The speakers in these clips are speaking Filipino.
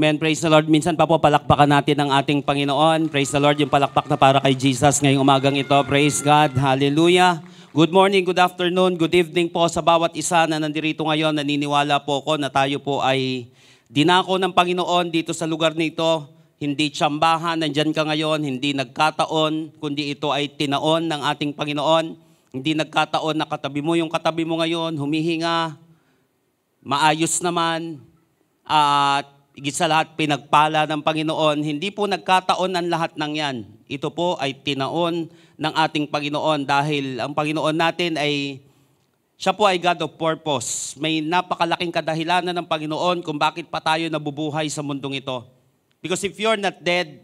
Amen. Praise the Lord. Minsan pa po palakpakan natin ang ating Panginoon. Praise the Lord. Yung palakpak na para kay Jesus ngayong umagang ito. Praise God. Hallelujah. Good morning, good afternoon, good evening po sa bawat isa na nandirito ngayon. Naniniwala po ako na tayo po ay dinako ng Panginoon dito sa lugar nito. Hindi tsambahan, nandyan ka ngayon, hindi nagkataon, kundi ito ay tinaon ng ating Panginoon. Hindi nagkataon na katabi mo yung katabi mo ngayon, humihinga, maayos naman, at higit sa lahat pinagpala ng Panginoon. Hindi po nagkataon ang lahat ng yan. Ito po ay tinaon ng ating Panginoon dahil ang Panginoon natin ay, siya po ay God of purpose. May napakalaking kadahilanan ng Panginoon kung bakit pa tayo nabubuhay sa mundong ito. Because if you're not dead,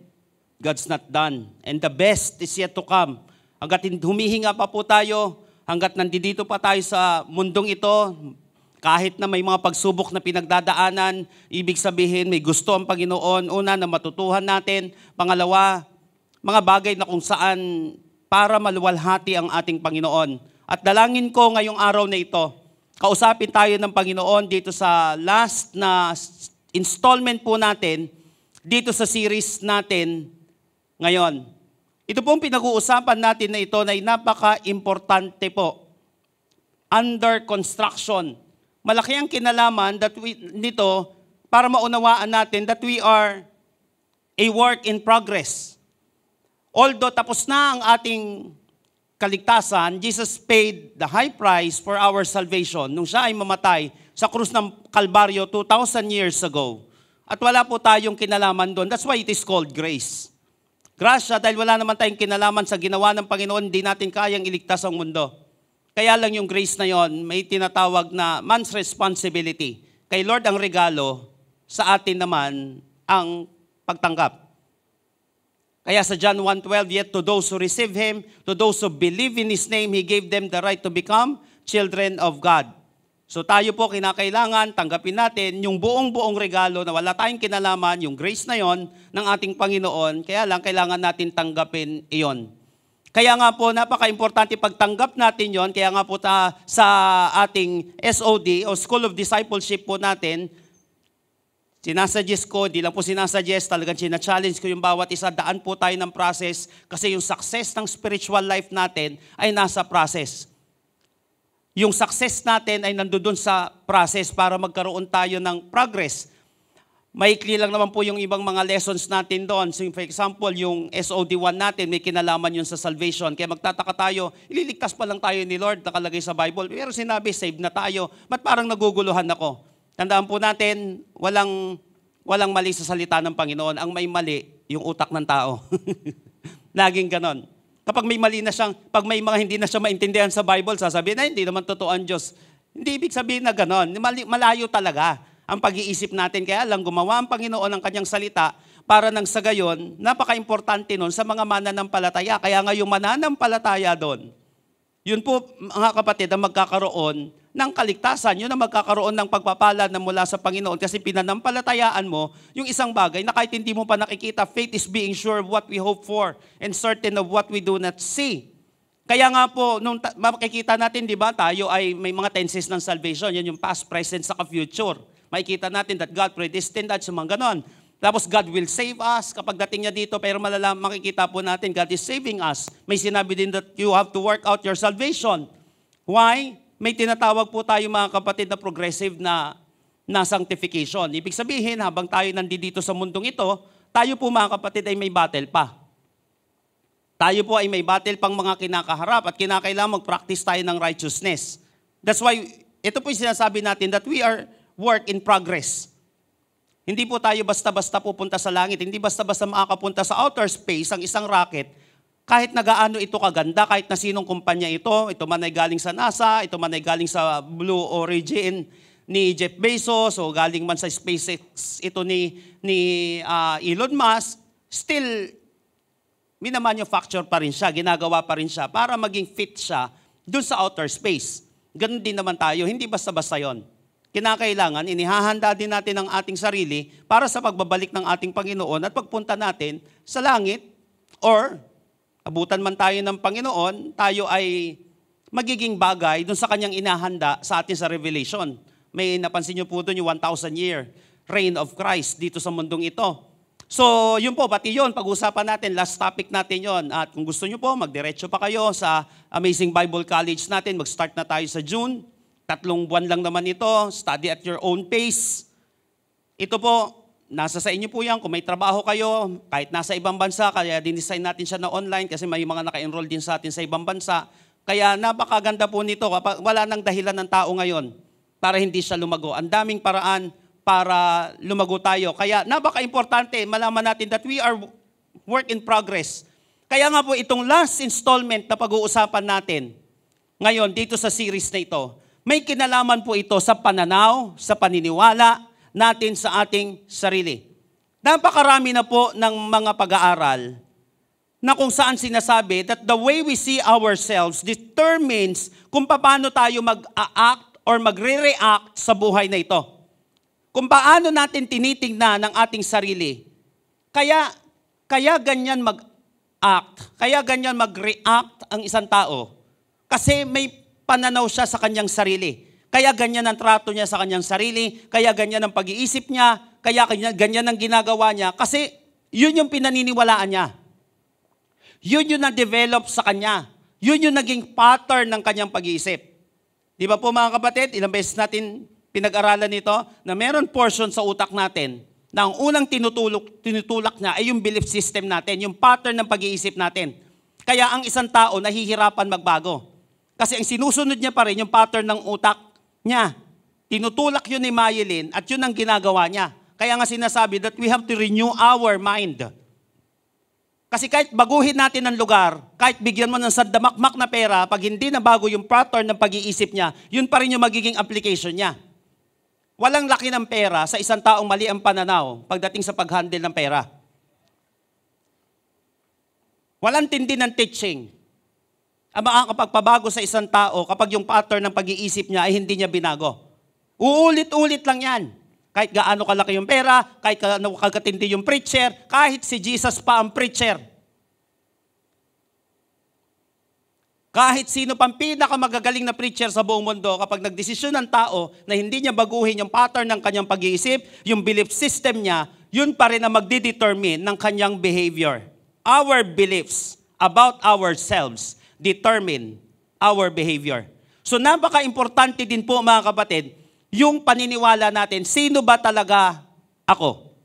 God's not done. And the best is yet to come. Hanggat humihinga pa po tayo, hanggat nandito pa tayo sa mundong ito, kahit na may mga pagsubok na pinagdadaanan, ibig sabihin may gusto ang Panginoon. Una, na matutuhan natin. Pangalawa, mga bagay na kung saan para maluwalhati ang ating Panginoon. At dalangin ko ngayong araw na ito, kausapin tayo ng Panginoon dito sa last na installment po natin, dito sa series natin ngayon. Ito pong pinag-uusapan natin na ito na napaka-importante po. Under construction. Malaki ang kinalaman nito para maunawaan natin that we are a work in progress. Although tapos na ang ating kaligtasan, Jesus paid the high price for our salvation nung siya ay mamatay sa krus ng Kalbaryo 2,000 years ago. At wala po tayong kinalaman doon. That's why it is called grace. Grasya dahil wala naman tayong kinalaman sa ginawa ng Panginoon, hindi natin kayang iligtas ang mundo. Kaya lang yung grace na yon, may tinatawag na man's responsibility. Kay Lord ang regalo, sa atin naman ang pagtanggap. Kaya sa John 1:12, yet to those who receive Him, to those who believe in His name, He gave them the right to become children of God. So tayo po kinakailangan, tanggapin natin yung buong regalo na wala tayong kinalaman, yung grace na yon ng ating Panginoon, kaya lang kailangan natin tanggapin iyon. Kaya nga po, napaka-importante pagtanggap natin yon. Kaya nga po sa ating SOD o School of Discipleship po natin, sinasuggest ko, di lang po sinasuggest, talagang sina-challenge ko yung bawat isa, daan po tayo ng process kasi yung success ng spiritual life natin ay nasa process. Yung success natin ay nandoon sa process para magkaroon tayo ng progress. Maikli lang naman po yung ibang mga lessons natin doon. So for example, yung SOD1 natin, may kinalaman yun sa salvation. Kaya magtataka tayo, ililigtas pa lang tayo ni Lord, nakalagay sa Bible. Pero sinabi, save na tayo. Ba't parang naguguluhan ako? Tandaan po natin, walang mali sa salita ng Panginoon. Ang may mali, yung utak ng tao. Laging ganon. Kapag may mali na siyang, pag may mga hindi na siya maintindihan sa Bible, sasabihin na hindi naman totoo ang Diyos. Hindi ibig sabihin na ganon. Malayo talaga ang pag-iisip natin. Kaya lang gumawa ang Panginoon ng kanyang salita para nang sa gayon, napaka-importante nun sa mga mananampalataya. Kaya nga yung mananampalataya doon, yun po mga kapatid ang magkakaroon ng kaligtasan. Yun ang magkakaroon ng pagpapala na mula sa Panginoon kasi pinanampalatayaan mo yung isang bagay na kahit hindi mo pa nakikita, faith is being sure of what we hope for and certain of what we do not see. Kaya nga po, nung makikita natin, di ba, tayo ay may mga tenses ng salvation. Yan yung past, present, saka future. Makikita natin that God predestined at mga ganon. Tapos God will save us kapag dating niya dito, pero makikita po natin God is saving us. May sinabi din that you have to work out your salvation. Why? May tinatawag po tayo mga kapatid na progressive na sanctification. Ibig sabihin, habang tayo nandito sa mundong ito, tayo po mga kapatid ay may battle pa. Tayo po ay may battle pang mga kinakaharap at kinakailangan mag-practice tayo ng righteousness. That's why, ito po yung sinasabi natin that we are work in progress. Hindi po tayo basta-basta pupunta sa langit. Hindi basta-basta makakapunta sa outer space ang isang rocket. Kahit nagaano ito kaganda, kahit na sinong kumpanya ito man ay galing sa NASA, ito man ay galing sa Blue Origin ni Jeff Bezos, o galing man sa SpaceX ito ni Elon Musk, still, minamanufacture pa rin siya, ginagawa pa rin siya para maging fit siya dun sa outer space. Ganun din naman tayo, hindi basta-basta yon. Kinakailangan, inihahanda din natin ang ating sarili para sa pagbabalik ng ating Panginoon at pagpunta natin sa langit or abutan man tayo ng Panginoon, tayo ay magiging bagay dun sa kanyang inahanda sa atin sa Revelation. May napansin niyo po doon yung 1,000 year reign of Christ dito sa mundong ito. So, yun po, pati yun, pag-usapan natin, last topic natin yon. At kung gusto nyo po, magdiretso pa kayo sa Amazing Bible College natin. Mag-start na tayo sa June. 3 buwan lang naman ito. Study at your own pace. Ito po, nasa sa inyo po yan. Kung may trabaho kayo, kahit nasa ibang bansa, kaya din-design natin siya na online kasi may mga naka-enroll din sa atin sa ibang bansa. Kaya napakaganda po nito. Wala nang dahilan ng tao ngayon para hindi siya lumago. Ang daming paraan para lumago tayo. Kaya napaka-importante, malaman natin that we are work in progress. Kaya nga po itong last installment na pag-uusapan natin ngayon dito sa series na ito, may kinalaman po ito sa pananaw, sa paniniwala natin sa ating sarili. Napakarami na po ng mga pag-aaral na kung saan sinasabi that the way we see ourselves determines kung paano tayo mag-a-act or magre-react sa buhay na ito. Kung paano natin tinitingnan ang ating sarili. Kaya ganyan mag-act, kaya ganyan mag-react ang isang tao. Kasi may pananaw siya sa kanyang sarili. Kaya ganyan ang trato niya sa kanyang sarili, kaya ganyan ang pag-iisip niya, kaya ganyan ang ginagawa niya. Kasi yun yung pinaniniwalaan niya. Yun yung na-develop sa kanya. Yun yung naging pattern ng kanyang pag-iisip. Di ba po mga kapatid, ilang beses natin pinag-aralan nito na meron portion sa utak natin na ang unang tinutulak niya ay yung belief system natin, yung pattern ng pag-iisip natin. Kaya ang isang tao nahihirapan magbago. Kasi ang sinusunod niya pa rin yung pattern ng utak niya. Tinutulak yun ni Myelin at yun ang ginagawa niya. Kaya nga sinasabi that we have to renew our mind. Kasi kahit baguhin natin ang lugar, kahit bigyan mo ng sandamakmak na pera, pag hindi na bago yung pattern ng pag-iisip niya, yun pa rin yung magiging application niya. Walang laki ng pera sa isang taong mali ang pananaw pagdating sa pag-handle ng pera. Walang tindi ng teaching ang makakapagpabago sa isang tao kapag yung pattern ng pag-iisip niya ay hindi niya binago. Uulit-ulit lang yan. Kahit gaano kalaki yung pera, kahit gaano kagatindi yung preacher, kahit si Jesus pa ang preacher. Kahit sino pang pinakamagagaling na preacher sa buong mundo, kapag nagdesisyon ng tao na hindi niya baguhin yung pattern ng kanyang pag-iisip, yung belief system niya, yun pa rin ang magdidetermine ng kanyang behavior. Our beliefs about ourselves determine our behavior. So napaka-importante din po mga kapatid, yung paniniwala natin, sino ba talaga ako?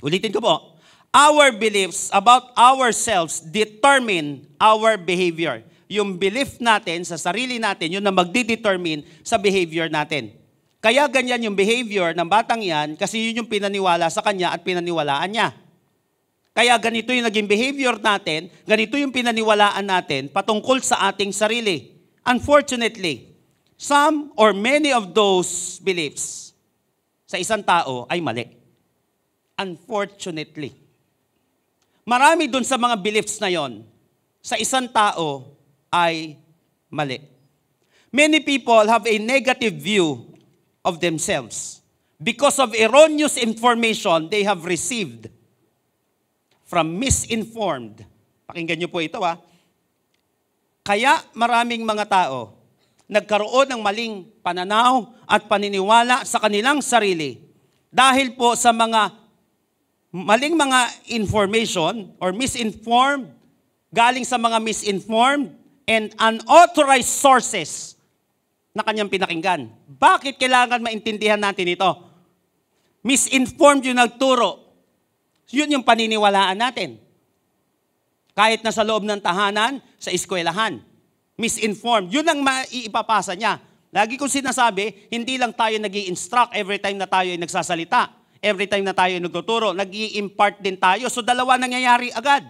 Ulitin ko po. Our beliefs about ourselves determine our behavior. Yung belief natin sa sarili natin, yun na magdidetermine sa behavior natin. Kaya ganyan yung behavior ng batang yan kasi yun yung pinaniwala sa kanya at pinaniwalaan niya. Kaya ganito yung naging behavior natin, ganito yung pinaniwalaan natin patungkol sa ating sarili. Unfortunately, some or many of those beliefs sa isang tao ay mali. Unfortunately. Marami dun sa mga beliefs na yon, sa isang tao ay mali. Many people have a negative view of themselves because of erroneous information they have received from misinformed. Pakinggan niyo po ito Kaya maraming mga tao nagkaroon ng maling pananaw at paniniwala sa kanilang sarili dahil po sa mga maling mga information or misinformed, galing sa mga misinformed and unauthorized sources na kanyang pinakinggan. Bakit kailangan maintindihan natin ito? Misinformed yung nagturo. Yun yung paniniwalaan natin. Kahit na sa loob ng tahanan, sa eskwelahan. Misinformed. Yun ang maiipapasa niya. Lagi kong sinasabi, hindi lang tayo nag-i-instruct every time na tayo ay nagsasalita. Every time na tayo ay nagtuturo, nag-i-impart din tayo. So dalawa nangyayari agad.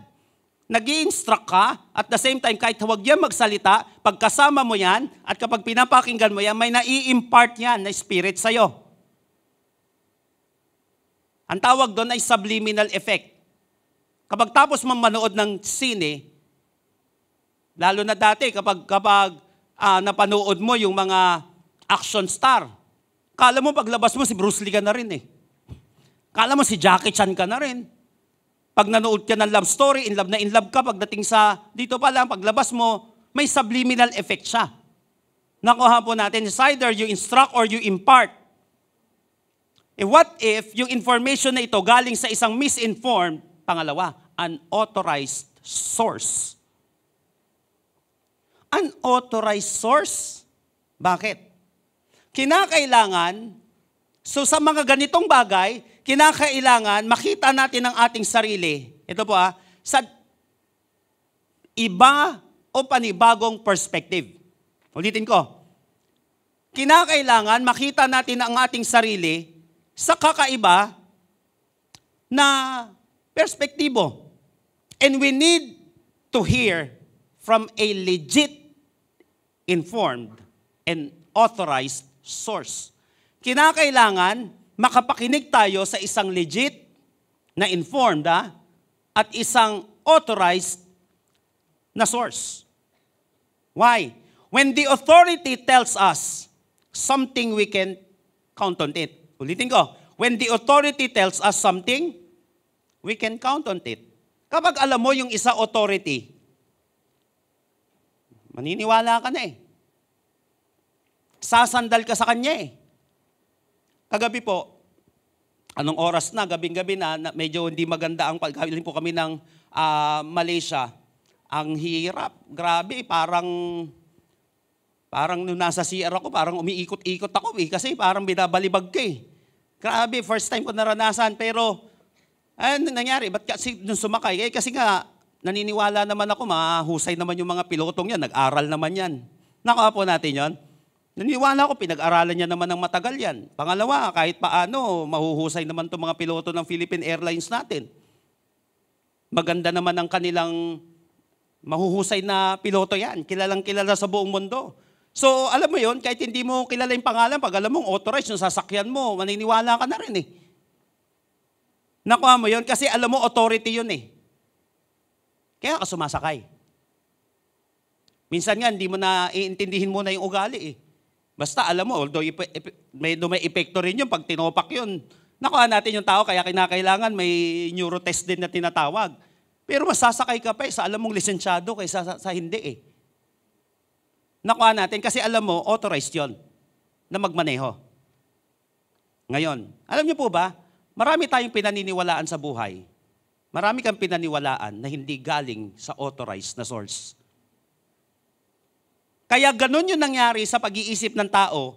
Nag-i-instruct ka, at the same time, kahit huwag yan magsalita, pagkasama mo yan, at kapag pinapakinggan mo yan, may nai-impart yan na spirit sa'yo. Ang tawag doon ay subliminal effect. Kapag tapos mong manood ng sine, lalo na dati, kapag napanood mo yung mga action star, kala mo paglabas mo si Bruce Lee ka na rin Kala mo si Jackie Chan ka na rin. Pag nanood ka ng love story, in love ka, pagdating sa, dito pa lang, paglabas mo, may subliminal effect siya. Nakuha po natin, it's either you instruct or you impart. What if yung information na ito galing sa isang misinformed, pangalawa, unauthorized source? Unauthorized source? Bakit? Kinakailangan, so sa mga ganitong bagay, kinakailangan makita natin ang ating sarili. Ito po sa iba o panibagong perspective. Ulitin ko. Kinakailangan makita natin ang ating sarili sa kakaiba na perspektibo. And we need to hear from a legit, informed, and authorized source. Kinakailangan makapakinig tayo sa isang legit na informed at isang authorized na source. Why? When the authority tells us something, we can count on it. Ulitin ko. When the authority tells us something, we can count on it. Kapag alam mo yung isa authority, maniniwala ka na Sasandal ka sa kanya Kagabi po, anong oras na, gabing-gabi na, medyo hindi maganda ang pagkailin po kami ng Malaysia. Ang hirap, grabe, parang nung nasa CR ako, parang umiikot-ikot ako kasi parang binabalibag ka Grabe, first time ko naranasan, pero ano nangyari? Ba't kasi nung sumakay? Kasi nga, naniniwala naman ako, mahusay naman yung mga pilotong yan, nag-aral naman yan. Nakuha po natin yon. Naniniwala ako, pinag-aralan niya naman ng matagal yan. Pangalawa, kahit paano, mahuhusay naman itong mga piloto ng Philippine Airlines natin. Maganda naman ang kanilang mahuhusay na piloto yan. Kilalang kilala sa buong mundo. So, alam mo yon, kahit hindi mo kilala yung pangalan, pag alam mong authorized yung sasakyan mo, maniniwala ka na rin Nakuha mo yon kasi alam mo authority yun Kaya ka sumasakay. Minsan nga, hindi mo na iintindihin mo na yung ugali Basta alam mo, although may epekto rin yun pag tinopak yun. Nakuha natin yung tao, kaya kinakailangan may neurotest din na tinatawag. Pero masasakay ka pa sa alam mong lisensyado kaysa sa hindi Nakuha natin kasi alam mo, authorized yon na magmaneho. Ngayon, alam niyo po ba, marami tayong pinaniniwalaan sa buhay. Marami kang pinaniwalaan na hindi galing sa authorized na source. Kaya ganun yung nangyari sa pag-iisip ng tao.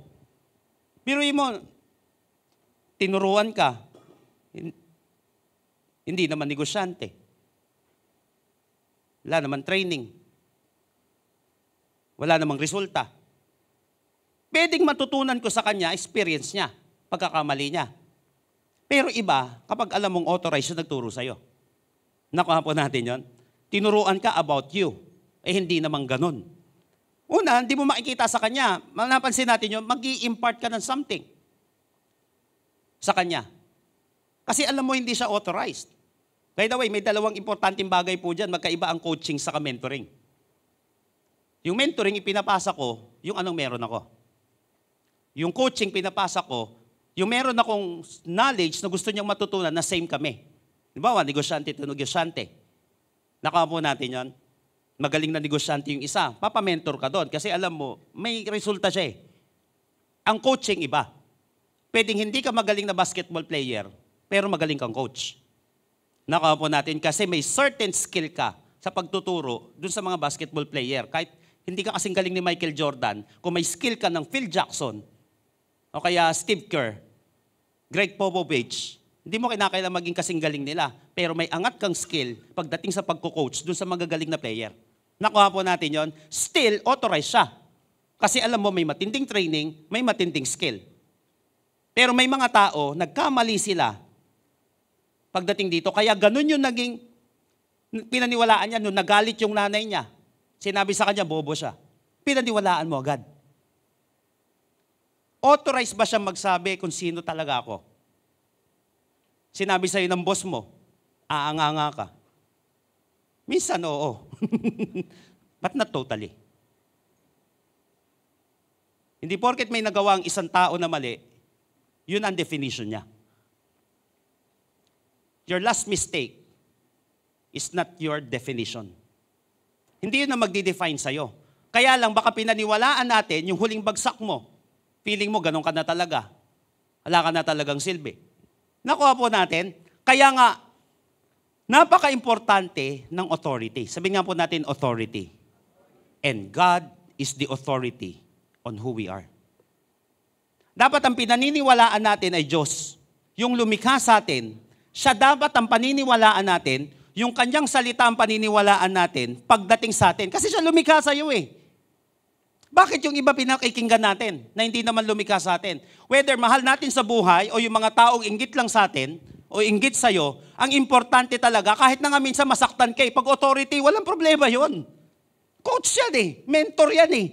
Biruin mo, tinuruan ka, hindi naman negosyante. Wala naman training. Wala namang resulta. Pwedeng matutunan ko sa kanya, experience niya, pagkakamali niya. Pero iba, kapag alam mong authorized yung nagturo sa'yo. Nakuha po natin yon. Tinuruan ka about you. Hindi naman ganun. Una, hindi mo makikita sa kanya. Napansin natin yun, mag-i-impart ka ng something sa kanya. Kasi alam mo, hindi siya authorized. By the way, may dalawang importanteng bagay po dyan. Magkaiba ang coaching sa mentoring. Yung mentoring, ipinapasa ko, yung anong meron ako. Yung coaching, pinapasa ko, yung meron akong knowledge na gusto niyang matutunan na same kami. Diba, negosyante to negosyante. Nakuha po natin yon. Magaling na negosyante yung isa. Papamentor ka doon kasi alam mo, may resulta siya Ang coaching iba. Pwedeng hindi ka magaling na basketball player, pero magaling kang coach. Nakuha po natin kasi may certain skill ka sa pagtuturo dun sa mga basketball player. Kahit hindi ka kasing galing ni Michael Jordan, kung may skill ka ng Phil Jackson, o kaya Steve Kerr, Greg Popovich, hindi mo kinakailangan maging kasing galing nila, pero may angat kang skill pagdating sa pagko-coach dun sa magagaling na player. Nakuha po natin yon. Still, authorized siya. Kasi alam mo, may matinding training, may matinding skill. Pero may mga tao, nagkamali sila pagdating dito. Kaya ganun yung naging pinaniwalaan niya nung nagalit yung nanay niya. Sinabi sa kanya, bobo siya. Pinaniwalaan mo agad. Authorized ba siya magsabi kung sino talaga ako? Sinabi sa'yo ng boss mo, aanganga ka. Minsan, oo. But not totally. Hindi porket may nagawa ang isang tao na mali, yun ang definition niya. Your last mistake is not your definition. Hindi yun na magdi-define sa'yo. Kaya lang, baka pinaniwalaan natin yung huling bagsak mo. Feeling mo, ganun ka na talaga. Wala ka na talagang silbi. Nakuha po natin. Kaya nga, napaka-importante ng authority. Sabihin nga po natin, authority. And God is the authority on who we are. Dapat ang pinaniniwalaan natin ay Diyos. Yung lumikha sa atin, siya dapat ang paniniwalaan natin, yung kanyang salita ang paniniwalaan natin pagdating sa atin. Kasi siya lumikha sa iyo eh. Bakit yung iba pinakikinggan natin na hindi naman lumikha sa atin? Whether mahal natin sa buhay o yung mga taong inggit lang sa atin o inggit sa iyo, ang importante talaga, kahit na nga minsan masaktan kay, pag authority, walang problema yon. Coach yan eh. Mentor yan eh.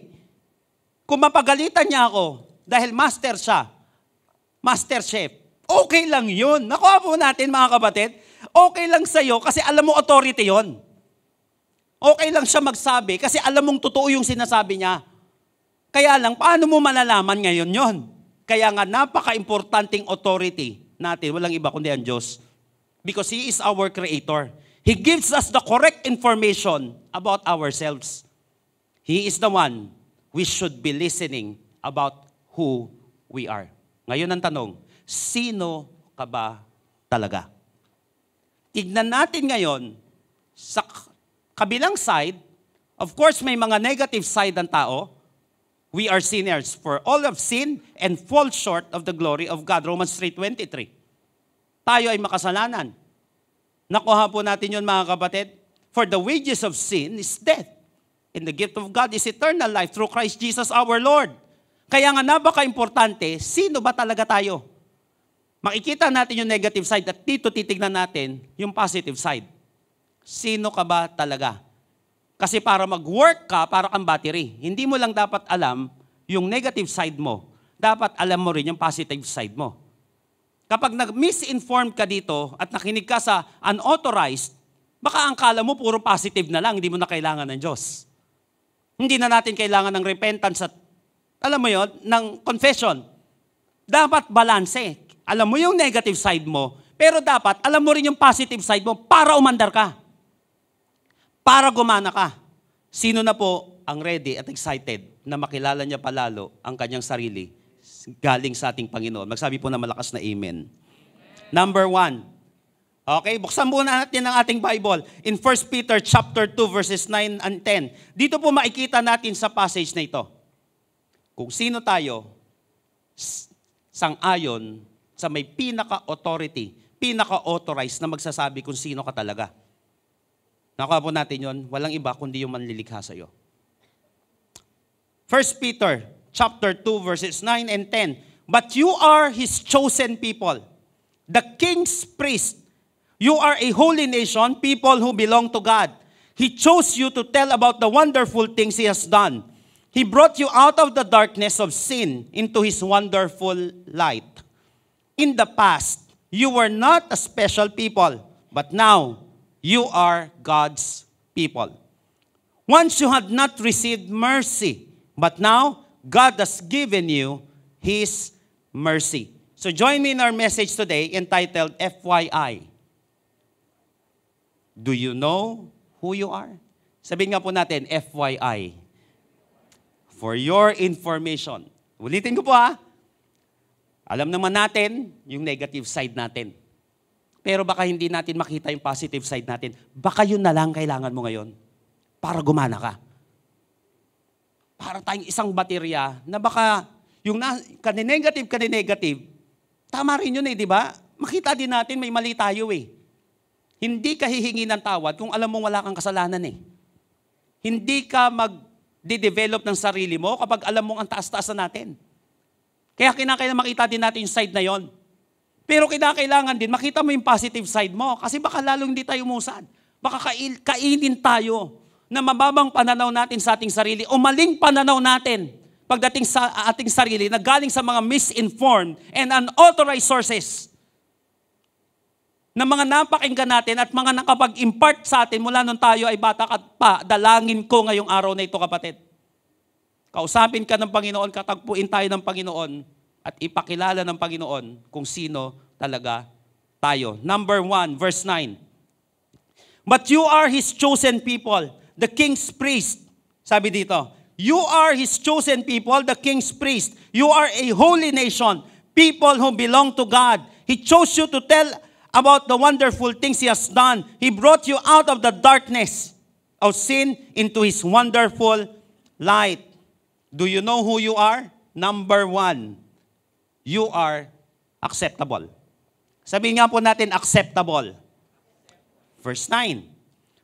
Kung mapagalitan niya ako dahil master siya, master chef, okay lang yun. Nakuha po natin mga kapatid, okay lang sa'yo kasi alam mo authority yon. Okay lang siya magsabi kasi alam mong totoo yung sinasabi niya. Kaya lang, paano mo malalaman ngayon yon? Kaya nga, napaka-importanting authority natin. Walang iba kundi ang Diyos. Because He is our Creator. He gives us the correct information about ourselves. He is the one we should be listening about who we are. Ngayon ang tanong, sino ka ba talaga? Tignan natin ngayon sa kabilang side, of course may mga negative side ng tao. We are sinners, for all have sinned and fall short of the glory of God. Romans 3:23. Tayo ay makasalanan. Nakuha po natin yun mga kapatid. For the wages of sin is death. And the gift of God is eternal life through Christ Jesus our Lord. Kaya nga napaka-importante, sino ba talaga tayo? Makikita natin yung negative side at dito titignan natin yung positive side. Sino ka ba talaga? Kasi para mag-work ka, para kang battery. Hindi mo lang dapat alam yung negative side mo. Dapat alam mo rin yung positive side mo. Kapag nag-misinformed ka dito at nakinig ka sa unauthorized, baka ang kala mo puro positive na lang, hindi mo na kailangan ng Diyos. Hindi na natin kailangan ng repentance at, alam mo yon, ng confession. Dapat balanse. Alam mo yung negative side mo, pero dapat alam mo rin yung positive side mo para umandar ka. Para gumana ka. Sino na po ang ready at excited na makilala niya palalo ang kanyang sarili galing sa ating Panginoon? Magsabi po na malakas na amen. Number 1. Okay, buksan muna natin ang ating Bible. In 1 Peter chapter 2 verses 9 and 10. Dito po makikita natin sa passage na ito. Kung sino tayo, sang-ayon sa may pinaka-authority, pinaka-authorized na magsasabi kung sino ka talaga. Nakuha po natin yun, walang iba kundi yung manlilikha sa iyo. 1 Peter chapter 2 verses 9 and 10. But you are His chosen people, the king's priest. You are a holy nation, people who belong to God. He chose you to tell about the wonderful things He has done. He brought you out of the darkness of sin into His wonderful light. In the past, you were not a special people, but now, you are God's people. Once you had not received mercy, but now God has given you His mercy. So join me in our message today entitled FYI. Do you know who you are? Sabihin nga po natin, FYI. For your information. Ulitin ko po ha. Alam naman natin yung negative side natin. Pero baka hindi natin makita yung positive side natin. Baka yun na lang kailangan mo ngayon para gumana ka. Para tayong isang baterya na baka yung kani-negative, tama rin yun eh, di ba? Makita din natin may mali tayo eh. Hindi ka hihingi ng tawad kung alam mong wala kang kasalanan eh. Hindi ka mag-develop ng sarili mo kapag alam mong ang taas-taas na natin. Kaya kinakailangan makita din natin yung side na yon. Pero kinakailangan din, makita mo yung positive side mo. Kasi baka lalong hindi tayo umusad. Baka kainin tayo na mababang pananaw natin sa ating sarili o maling pananaw natin pagdating sa ating sarili na galing sa mga misinformed and unauthorized sources na mga napakinggan natin at mga nakapag-impart sa atin mula nung tayo ay bata pa. Dalangin ko ngayong araw na ito, kapatid. Kausapin ka ng Panginoon, katagpuin tayo ng Panginoon at ipakilala ng Panginoon kung sino talaga tayo. Number 1, verse 9. But you are His chosen people, the king's priest. Sabi dito, you are His chosen people, the king's priest. You are a holy nation, people who belong to God. He chose you to tell about the wonderful things He has done. He brought you out of the darkness of sin into His wonderful light. Do you know who you are? Number 1, you are acceptable. Sabihin nga po natin, acceptable. Verse 9.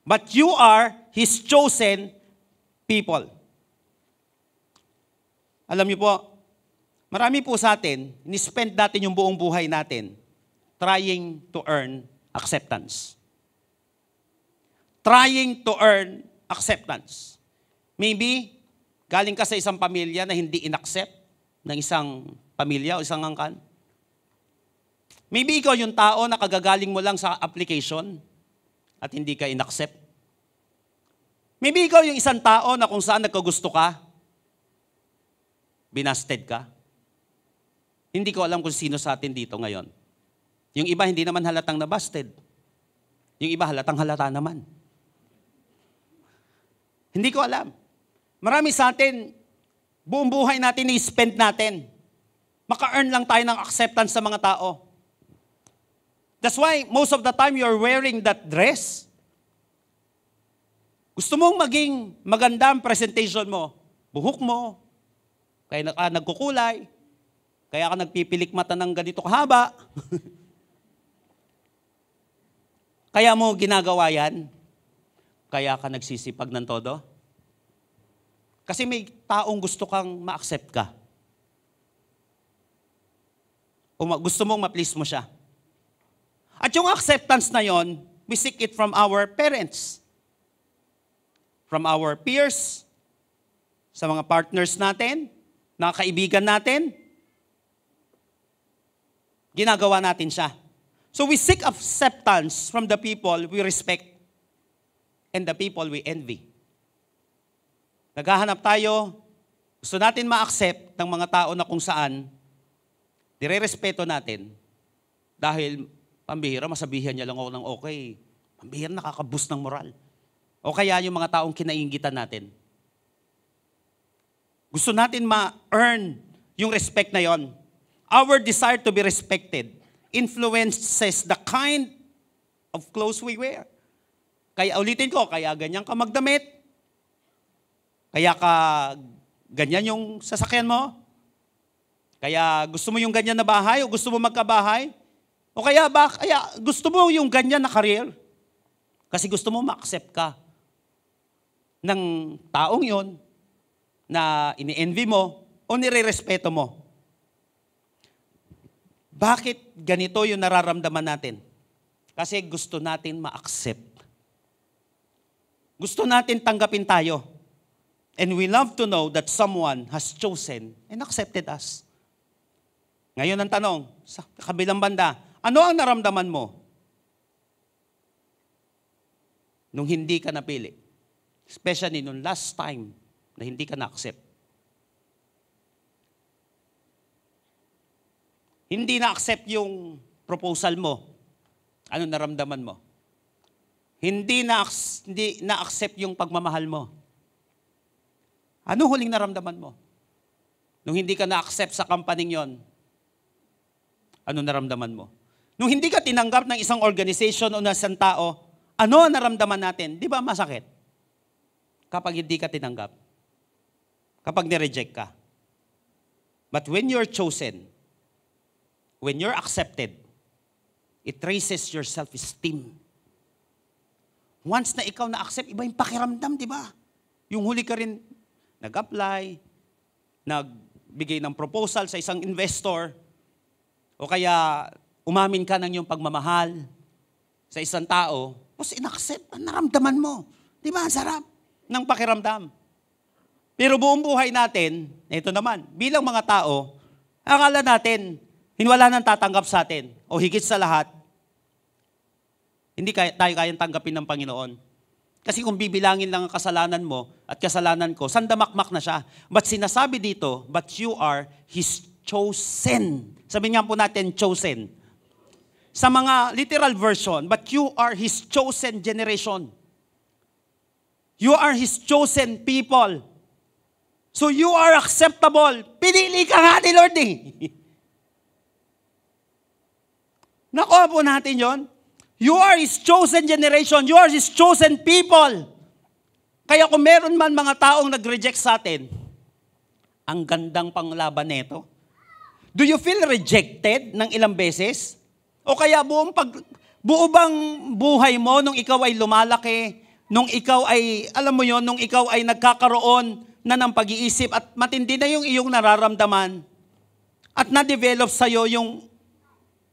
But you are His chosen people. Alam niyo po, marami po sa atin, ni-spend natin yung buong buhay natin trying to earn acceptance. Trying to earn acceptance. Maybe, galing ka sa isang pamilya na hindi in-accept ng isang pamilya o isang angkan. Maybe ikaw yung tao na kagagaling mo lang sa application at hindi ka in-accept. Maybe ikaw yung isang tao na kung saan nagkagusto ka, binasted ka. Hindi ko alam kung sino sa atin dito ngayon. Yung iba hindi naman halatang nabasted. Yung iba halatang halata naman. Hindi ko alam. Marami sa atin, buong buhay natin i-spend natin. Maka-earn lang tayo ng acceptance sa mga tao. That's why most of the time you're wearing that dress. Gusto mong maging maganda ang presentation mo. Buhok mo. Kaya nagkukulay. Kaya ka nagpipilik mata ng ganito kahaba. Kaya mo ginagawa yan. Kaya ka nagsisipag ng todo. Kasi may taong gusto kang ma-accept ka. O gusto mong ma-please mo siya. At yung acceptance na yon, we seek it from our parents. From our peers. Sa mga partners natin. Mga kaibigan natin. Ginagawa natin siya. So we seek acceptance from the people we respect and the people we envy. Naghahanap tayo, gusto natin ma-accept ng mga tao na kung saan nire-respeto natin dahil pambihira, masabihan niya lang ako ng okay. Pambihira, nakaka-boost ng moral. O kaya yung mga taong kinainggitan natin. Gusto natin ma-earn yung respect na yon. Our desire to be respected influences the kind of clothes we wear. Kaya ulitin ko, kaya ganyan ka magdamit. Kaya ka ganyan yung sasakyan mo. Kaya gusto mo yung ganyan na bahay o gusto mo magkabahay. O kaya gusto mo yung ganyan na career. Kasi gusto mo ma-accept ka ng taong yon na ini-envy mo o nire-respeto mo. Bakit ganito yung nararamdaman natin? Kasi gusto natin ma-accept. Gusto natin tanggapin tayo. And we love to know that someone has chosen and accepted us. Ngayon ang tanong, sa kabilang banda, ano ang naramdaman mo nung hindi ka napili? Especially nung last time na hindi ka na-accept. Hindi na-accept yung proposal mo. Ano naramdaman mo? Hindi na-accept yung pagmamahal mo. Ano huling naramdaman mo? Nung hindi ka na-accept sa kampaning yon, ano naramdaman mo? Nung hindi ka tinanggap ng isang organization o ng isang tao, ano ang naramdaman natin? Di ba masakit? Kapag hindi ka tinanggap. Kapag nireject ka. But when you're chosen, when you're accepted, it raises your self-esteem. Once na ikaw na-accept, iba yung pakiramdam, di ba? Yung huli ka rin, nag-apply, nagbigay ng proposal sa isang investor, o kaya umamin ka ng iyong pagmamahal sa isang tao, tapos in-accept, naramdaman mo. Di ba? Ang sarap ng pakiramdam. Pero buong buhay natin, ito naman, bilang mga tao, akala natin, wala nang tatanggap sa atin. O higit sa lahat, hindi tayo kayang tanggapin ng Panginoon. Kasi kung bibilangin lang ang kasalanan mo at kasalanan ko, sandamakmak na siya. But sinasabi dito, but you are His chosen. Sabi nga po natin, chosen. Sa mga literal version, but you are His chosen generation. You are His chosen people. So you are acceptable. Pinili ka nga ni Lord eh. Nakuha po natin yon. You are His chosen generation. You are His chosen people. Kaya kung meron man mga taong nag-reject sa atin, ang gandang panglaban nito. Do you feel rejected ng ilang beses? O kaya buo bang buhay mo nung ikaw ay lumalaki, nung ikaw ay, alam mo yon, nung ikaw ay nagkakaroon na ng pag-iisip at matindi na yung iyong nararamdaman at na-develop sa'yo yung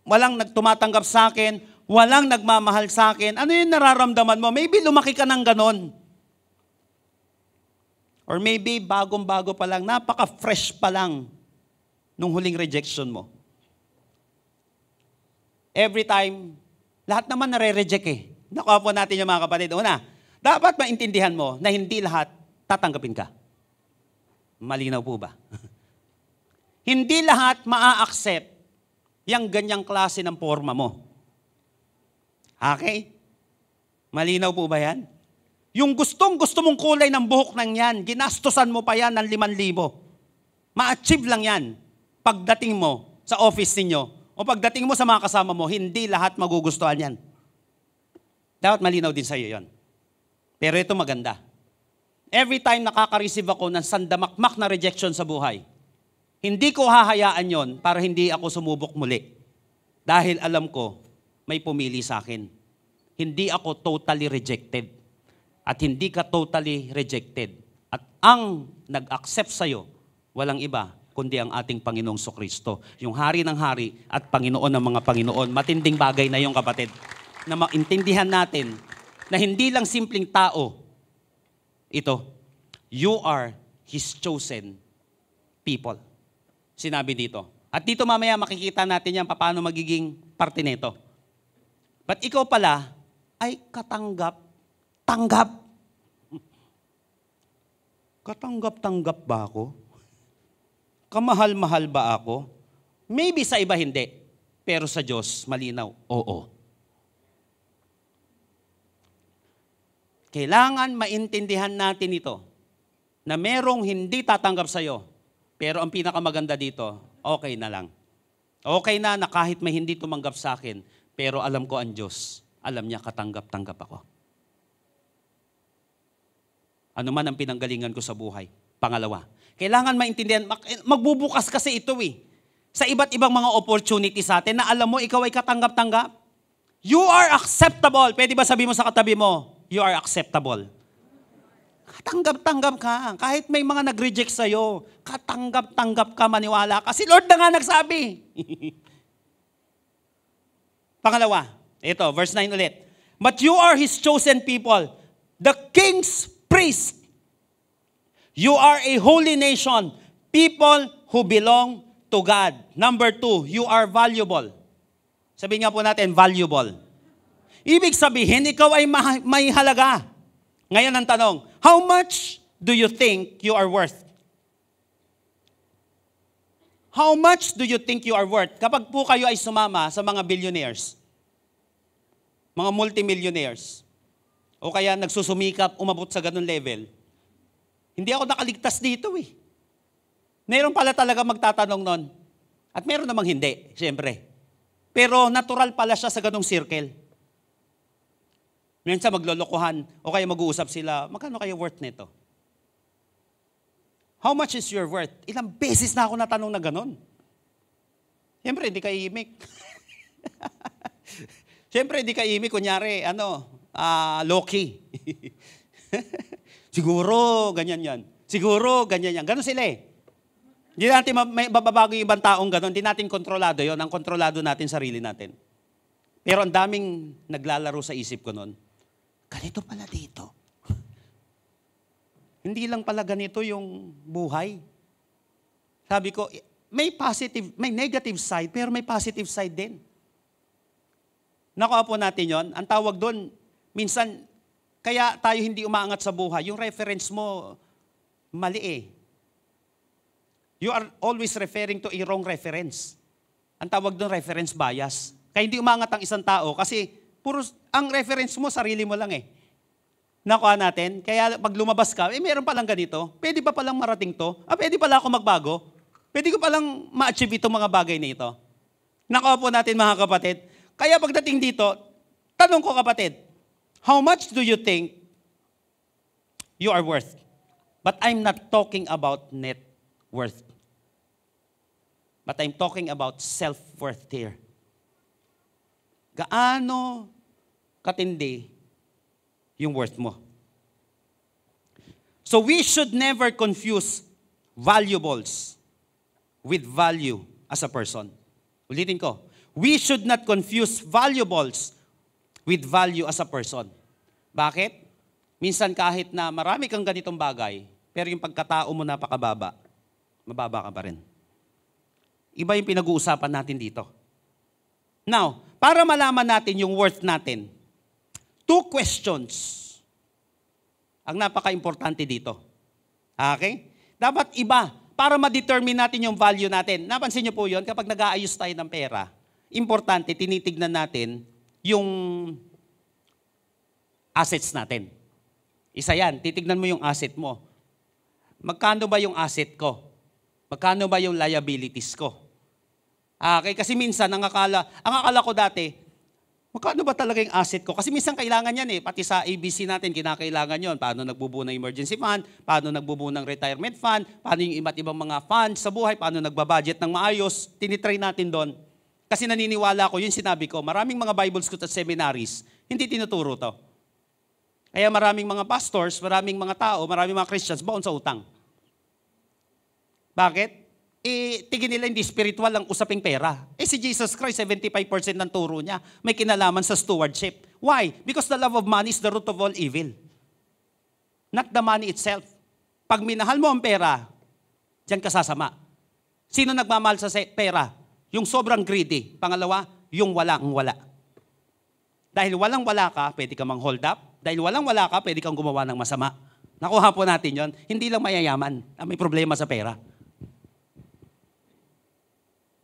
walang nagtumatanggap sa akin, walang nagmamahal sa akin, ano yung nararamdaman mo? Maybe lumaki ka ng ganon. Or maybe bagong-bago pa lang, napaka-fresh pa lang nung huling rejection mo. Every time, lahat naman nare-reject eh. Nakuha po natin yung mga kapatid. Una, dapat maintindihan mo na hindi lahat tatanggapin ka. Malinaw po ba? Hindi lahat maa-accept yung ganyang klase ng forma mo. Okay? Malinaw po ba yan? Yung gustong-gusto mong kulay ng buhok ng yan, ginastosan mo pa yan ng 5,000. Ma-achieve lang yan. Pagdating mo sa office ninyo, o pagdating mo sa mga kasama mo, hindi lahat magugustuhan yan. Dapat malinaw din sa'yo yan. Pero ito maganda. Every time nakaka-receive ako ng sandamakmak na rejection sa buhay, hindi ko hahayaan yon para hindi ako sumubok muli. Dahil alam ko, may pumili sa akin. Hindi ako totally rejected. At hindi ka totally rejected. At ang nag-accept sa'yo, walang iba, kundi ang ating Panginoong Sokristo. Yung hari ng hari at Panginoon ng mga Panginoon. Matinding bagay na yung kapatid. Na maintindihan natin na hindi lang simpleng tao ito. You are His chosen people. Sinabi dito. At dito mamaya makikita natin yan paano magiging parte nito. But ikaw pala ay katanggap-tanggap. Katanggap-tanggap ba ako? Kamahal-mahal ba ako? Maybe sa iba hindi. Pero sa Diyos, malinaw, oo. Kailangan maintindihan natin ito na merong hindi tatanggap sa'yo. Pero ang pinakamaganda dito, okay na lang. Okay na kahit may hindi tumanggap sa akin, pero alam ko ang Diyos. Alam niya katanggap-tanggap ako. Ano man ang pinanggalingan ko sa buhay. Pangalawa, kailangan maintindihan, magbubukas kasi ito sa iba't ibang mga opportunity sa atin na alam mo, ikaw ay katanggap-tanggap. You are acceptable. Pwede ba sabihin mo sa katabi mo, you are acceptable. Katanggap-tanggap ka. Kahit may mga nag-reject sa'yo, katanggap-tanggap ka, maniwala ka. Si Lord na nga nagsabi. Pangalawa, ito, verse 9 ulit. But you are His chosen people, the King's priest. You are a holy nation, people who belong to God. Number 2, you are valuable. Sabihin nga po natin, valuable. Ibig sabihin, ikaw ay may halaga. Ngayon ang tanong, how much do you think you are worth? How much do you think you are worth? Kapag po kayo ay sumama sa mga billionaires, mga multimillionaires, o kaya nagsusumikap, umabot sa ganun level, hindi ako nakaligtas dito Meron pala talaga magtatanong nun. At meron namang hindi, siyempre. Pero natural pala siya sa ganung circle. Minsan maglolokohan o kaya mag-uusap sila, magkano kayo worth nito? How much is your worth? Ilang beses na ako natanong na ganun. Siyempre, hindi ka imik. Siyempre, hindi ka imik. Kunyari, low-key. Siguro, ganyan yan. Siguro, ganyan yan. Ganun sila Hindi natin mababago yung ibang taong ganun. Hindi natin kontrolado yon. Ang kontrolado natin, sarili natin. Pero ang daming naglalaro sa isip ko nun. Ganito pala dito. Hindi lang pala ganito yung buhay. Sabi ko, may negative side, pero may positive side din. Nakuha po natin yon. Ang tawag doon, minsan, kaya tayo hindi umaangat sa buhay. Yung reference mo, mali You are always referring to a wrong reference. Ang tawag doon, reference bias. Kaya hindi umangat ang isang tao kasi ang reference mo, sarili mo lang Nakuha natin. Kaya pag lumabas ka, meron palang ganito. Pwede pa palang marating to? Pwede pala ako magbago? Pwede ko palang ma-achieve itong mga bagay na ito? Nakuha po natin mga kapatid. Kaya pagdating dito, tanong ko kapatid, how much do you think you are worth? But I'm not talking about net worth. But I'm talking about self-worth here. Gaano katindi yung worth mo? So we should never confuse valuables with value as a person. Ulitin ko. We should not confuse valuables with value as a person. Bakit? Minsan kahit na marami kang ganitong bagay, pero yung pagkatao mo napakababa, mababa ka pa rin. Iba yung pinag-uusapan natin dito. Now, para malaman natin yung worth natin, 2 questions ang napaka-importante dito. Okay? Dapat iba, para ma-determine natin yung value natin. Napansin niyo po yun, kapag nag-aayos tayo ng pera, importante, tinitignan natin yung assets natin. Isa yan, titignan mo yung asset mo. Magkano ba yung asset ko? Magkano ba yung liabilities ko? Okay, kasi minsan, ang akala ko dati, magkano ba talaga yung asset ko? Kasi minsan kailangan yan pati sa ABC natin, kinakailangan yon. Paano nagbubuo ng emergency fund, paano nagbubuo ng retirement fund, paano yung iba't ibang mga funds sa buhay, paano nagbabudget ng maayos, tinitry natin doon. Kasi naniniwala ko, yung sinabi ko, maraming mga Bible schools at seminaries, hindi tinuturo to. Kaya maraming mga pastors, maraming mga tao, maraming mga Christians, baon sa utang. Bakit? Tingin nila hindi spiritual ang usaping pera. Si Jesus Christ, 75% ng turo niya, may kinalaman sa stewardship. Why? Because the love of money is the root of all evil. Not the money itself. Pag minahal mo ang pera, diyan ka sasama. Sino nagmamahal sa pera? Yung sobrang greedy. Pangalawa, yung walang-wala. Dahil walang-wala ka, pwede ka mang hold up. Dahil walang-wala ka, pwede kang gumawa ng masama. Nakuha po natin yon. Hindi lang mayayaman ang may problema sa pera.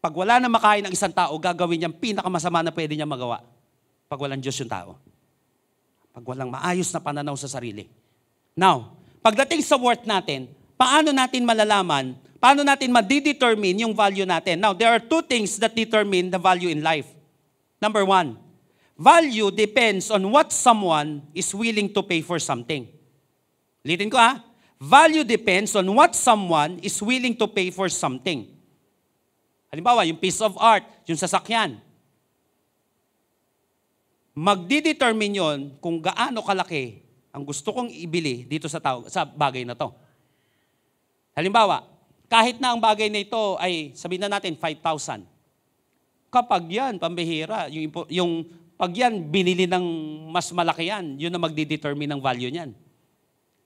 Pag wala na makain ng isang tao, gagawin niyang pinakamasama na pwede niya magawa. Pag walang Diyos yung tao. Pag walang maayos na pananaw sa sarili. Now, pagdating sa worth natin, paano natin malalaman, paano natin ma-determine yung value natin? Now, there are 2 things that determine the value in life. Number 1, value depends on what someone is willing to pay for something. Ulitin ko Value depends on what someone is willing to pay for something. Halimbawa, yung piece of art, yung sasakyan. Magdi-determine yon kung gaano kalaki ang gusto kong ibili dito sa bagay na to. Halimbawa, kahit na ang bagay na ito ay sabihin na natin 5,000. Kapag yan, pambihira, pag yan binili ng mas malaki yan, yun na magdi-determine ng value niyan.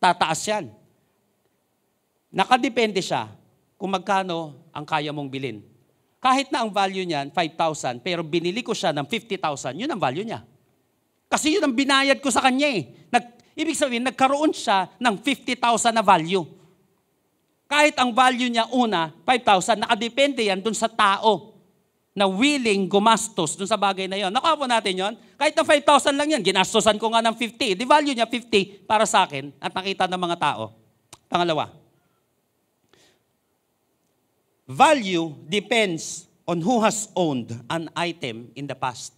Tataas yan. Nakadepende siya kung magkano ang kaya mong bilhin. Kahit na ang value niyan, 5,000, pero binili ko siya ng 50,000, yun ang value niya. Kasi yun ang binayad ko sa kanya Ibig sabihin, nagkaroon siya ng 50,000 na value. Kahit ang value niya una, 5,000, nakadepende yan dun sa tao na willing gumastos dun sa bagay na yon. Nakuha po natin yon. Kahit na 5,000 lang yan, ginastosan ko nga ng 50. Di value niya 50 para sa akin at nakita ng mga tao. Pangalawa, value depends on who has owned an item in the past.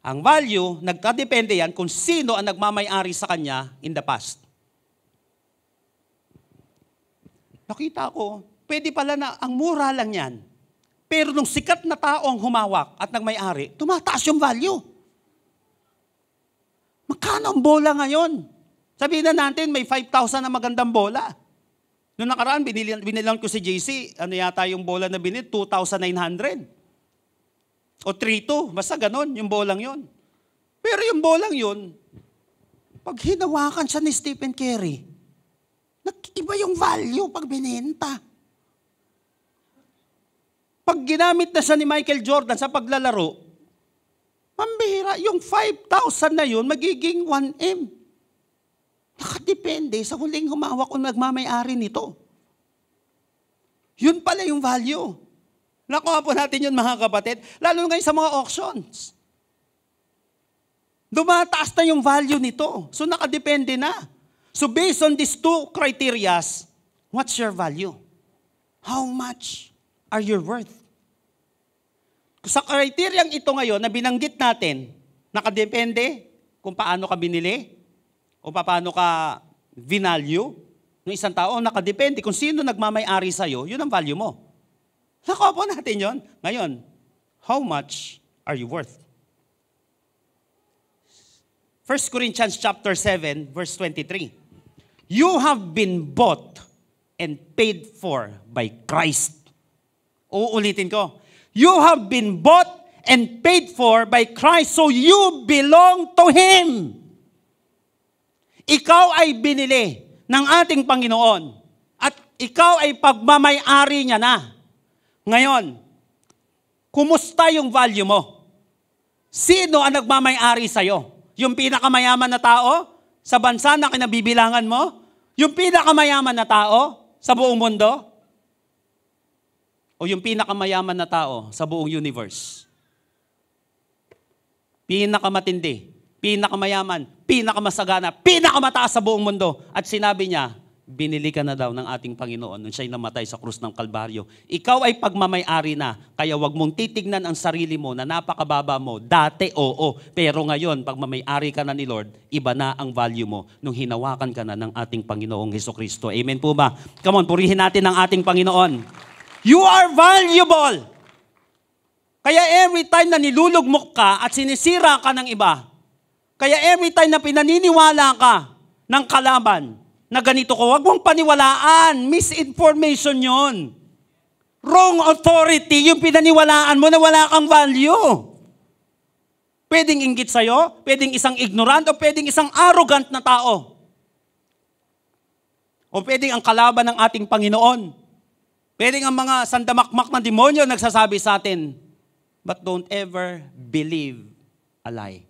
Ang value, nagkadepende yan kung sino ang nagmamay-ari sa kanya in the past. Nakita ko, pwede pala na ang mura lang yan. Pero nung sikat na tao ang humawak at nagmay-ari, tumataas yung value. Magkano ang bola ngayon? Sabihin na natin, may 5,000 na magandang bola. Noong nakaraan, binilang ko si JC, ano yata yung bola na binili? 2,900. O 3,2, basta ganon, yung bolang yun. Pero yung bolang yun, pag hinawakan siya ni Stephen Curry, iba yung value pag binenta. Pag ginamit na siya ni Michael Jordan sa paglalaro, pambihira, yung 5,000 na yun, magiging 1M. Nakadepende sa huling humawak o nagmamay-ari nito. Yun pala yung value. Nakuha po natin yun mga kapatid, lalo ngayon sa mga auctions. Dumataas na yung value nito. So nakadepende na. So based on these 2 criterias, what's your value? How much are you worth? Sa kriteryang ito ngayon na binanggit natin, nakadepende kung paano ka binili o paano ka vinalue ng isang tao, nakadepende kung sino nagmamay-ari sa'yo, yun ang value mo. Nakuha po natin yun. Ngayon, how much are you worth? 1 Corinthians chapter 7, verse 23. You have been bought and paid for by Christ. Uulitin ko. You have been bought and paid for by Christ, so you belong to Him. Ikaw ay binili ng ating Panginoon at ikaw ay pagmamay-ari niya na. Ngayon, kumusta yung value mo? Sino ang nagmamay-ari sa'yo? Yung pinakamayaman na tao sa bansa na kinabibilangan mo? Yung pinakamayaman na tao sa buong mundo? O yung pinakamayaman na tao sa buong universe? Pinakamatindi, pinakamayaman, pinakamasagana, pinakamataas sa buong mundo. At sinabi niya, binili ka na daw ng ating Panginoon nung siya'y namatay sa krus ng Kalbaryo. Ikaw ay pagmamay-ari na, kaya wag mong titignan ang sarili mo na napakababa mo. Dati, oo. Pero ngayon, pagmamay-ari ka na ni Lord, iba na ang value mo nung hinawakan ka na ng ating Panginoong Hesukristo. Amen po ba? Come on, purihin natin ang ating Panginoon. You are valuable. Kaya every time na nilulugmok ka at sinisira ka ng iba, kaya every time na pinaniniwala ka ng kalaban, na ganito ko, huwag mong paniwalaan. Misinformation yon. Wrong authority, yung pinaniwalaan mo na wala kang value. Pwedeng inggit sa'yo, pwedeng isang ignorant, o pwedeng isang arrogant na tao. O pwedeng ang kalaban ng ating Panginoon. Pwedeng ang mga sandamakmak na demonyo nagsasabi sa atin, but don't ever believe a lie.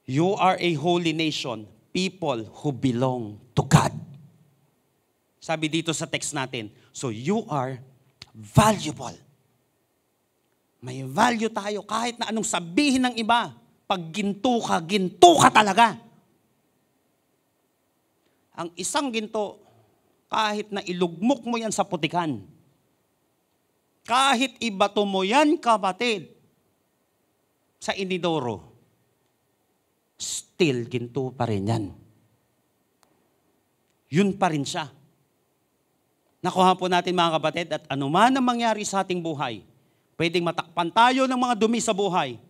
You are a holy nation, people who belong to God. Sabi dito sa text natin, so you are valuable. May value tayo kahit na anong sabihin ng iba. Pag ginto ka talaga. Ang isang ginto, kahit na ilugmok mo yan sa putikan, kahit ibato mo yan, kapatid, sa inidoro, still, ginto pa rin yan. Yun pa rin siya. Nakuha po natin mga kapatid, at anuman ang mangyari sa ating buhay, pwedeng matakpan tayo ng mga dumi sa buhay,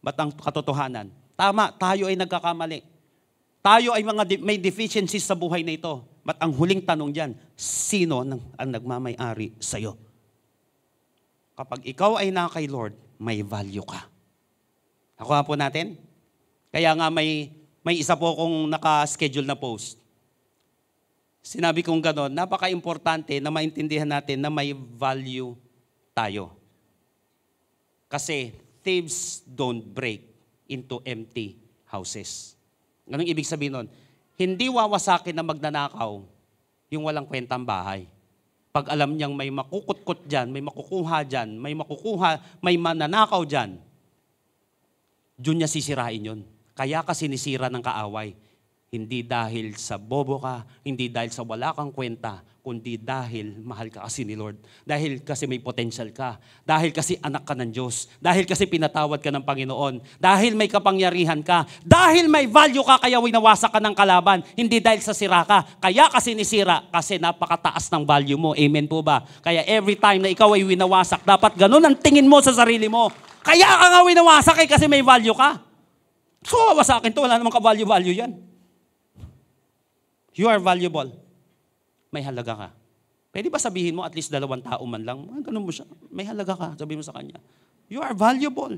ba't ang katotohanan? Tama, tayo ay nagkakamali. Tayo ay may deficiencies sa buhay na ito. Ba't ang huling tanong dyan, sino ang nagmamay-ari sa'yo? Kapag ikaw ay na kay Lord, may value ka. Nakuha po natin? Kaya nga may isa po akong naka-schedule na post. Sinabi kong gano'n, napaka-importante na maintindihan natin na may value tayo. Kasi thieves don't break into empty houses. Anong ibig sabihin nun? Hindi wawasakin na magnanakaw yung walang kwentang bahay. Pag alam niyang may makukutkot dyan, may makukuha dyan, may mananakaw dyan, dyan niya sisirain yun. Kaya ka sinisira ng kaaway. Hindi dahil sa bobo ka, hindi dahil sa wala kang kwenta, kundi dahil mahal ka kasi ni Lord. Dahil kasi may potential ka. Dahil kasi anak ka ng Diyos. Dahil kasi pinatawad ka ng Panginoon. Dahil may kapangyarihan ka. Dahil may value ka, kaya winawasak ka ng kalaban. Hindi dahil sa sira ka. Kaya kasi sinisira, kasi napakataas ng value mo. Amen po ba? Kaya every time na ikaw ay winawasak, dapat ganun ang tingin mo sa sarili mo. Kaya ka nga winawasak kasi may value ka. So, wawasakin to, wala namang ka-value-value yan. You are valuable. May halaga ka. Pwede ba sabihin mo at least 2 tao man lang? Ganun mo siya. May halaga ka. Sabihin mo sa kanya. You are valuable.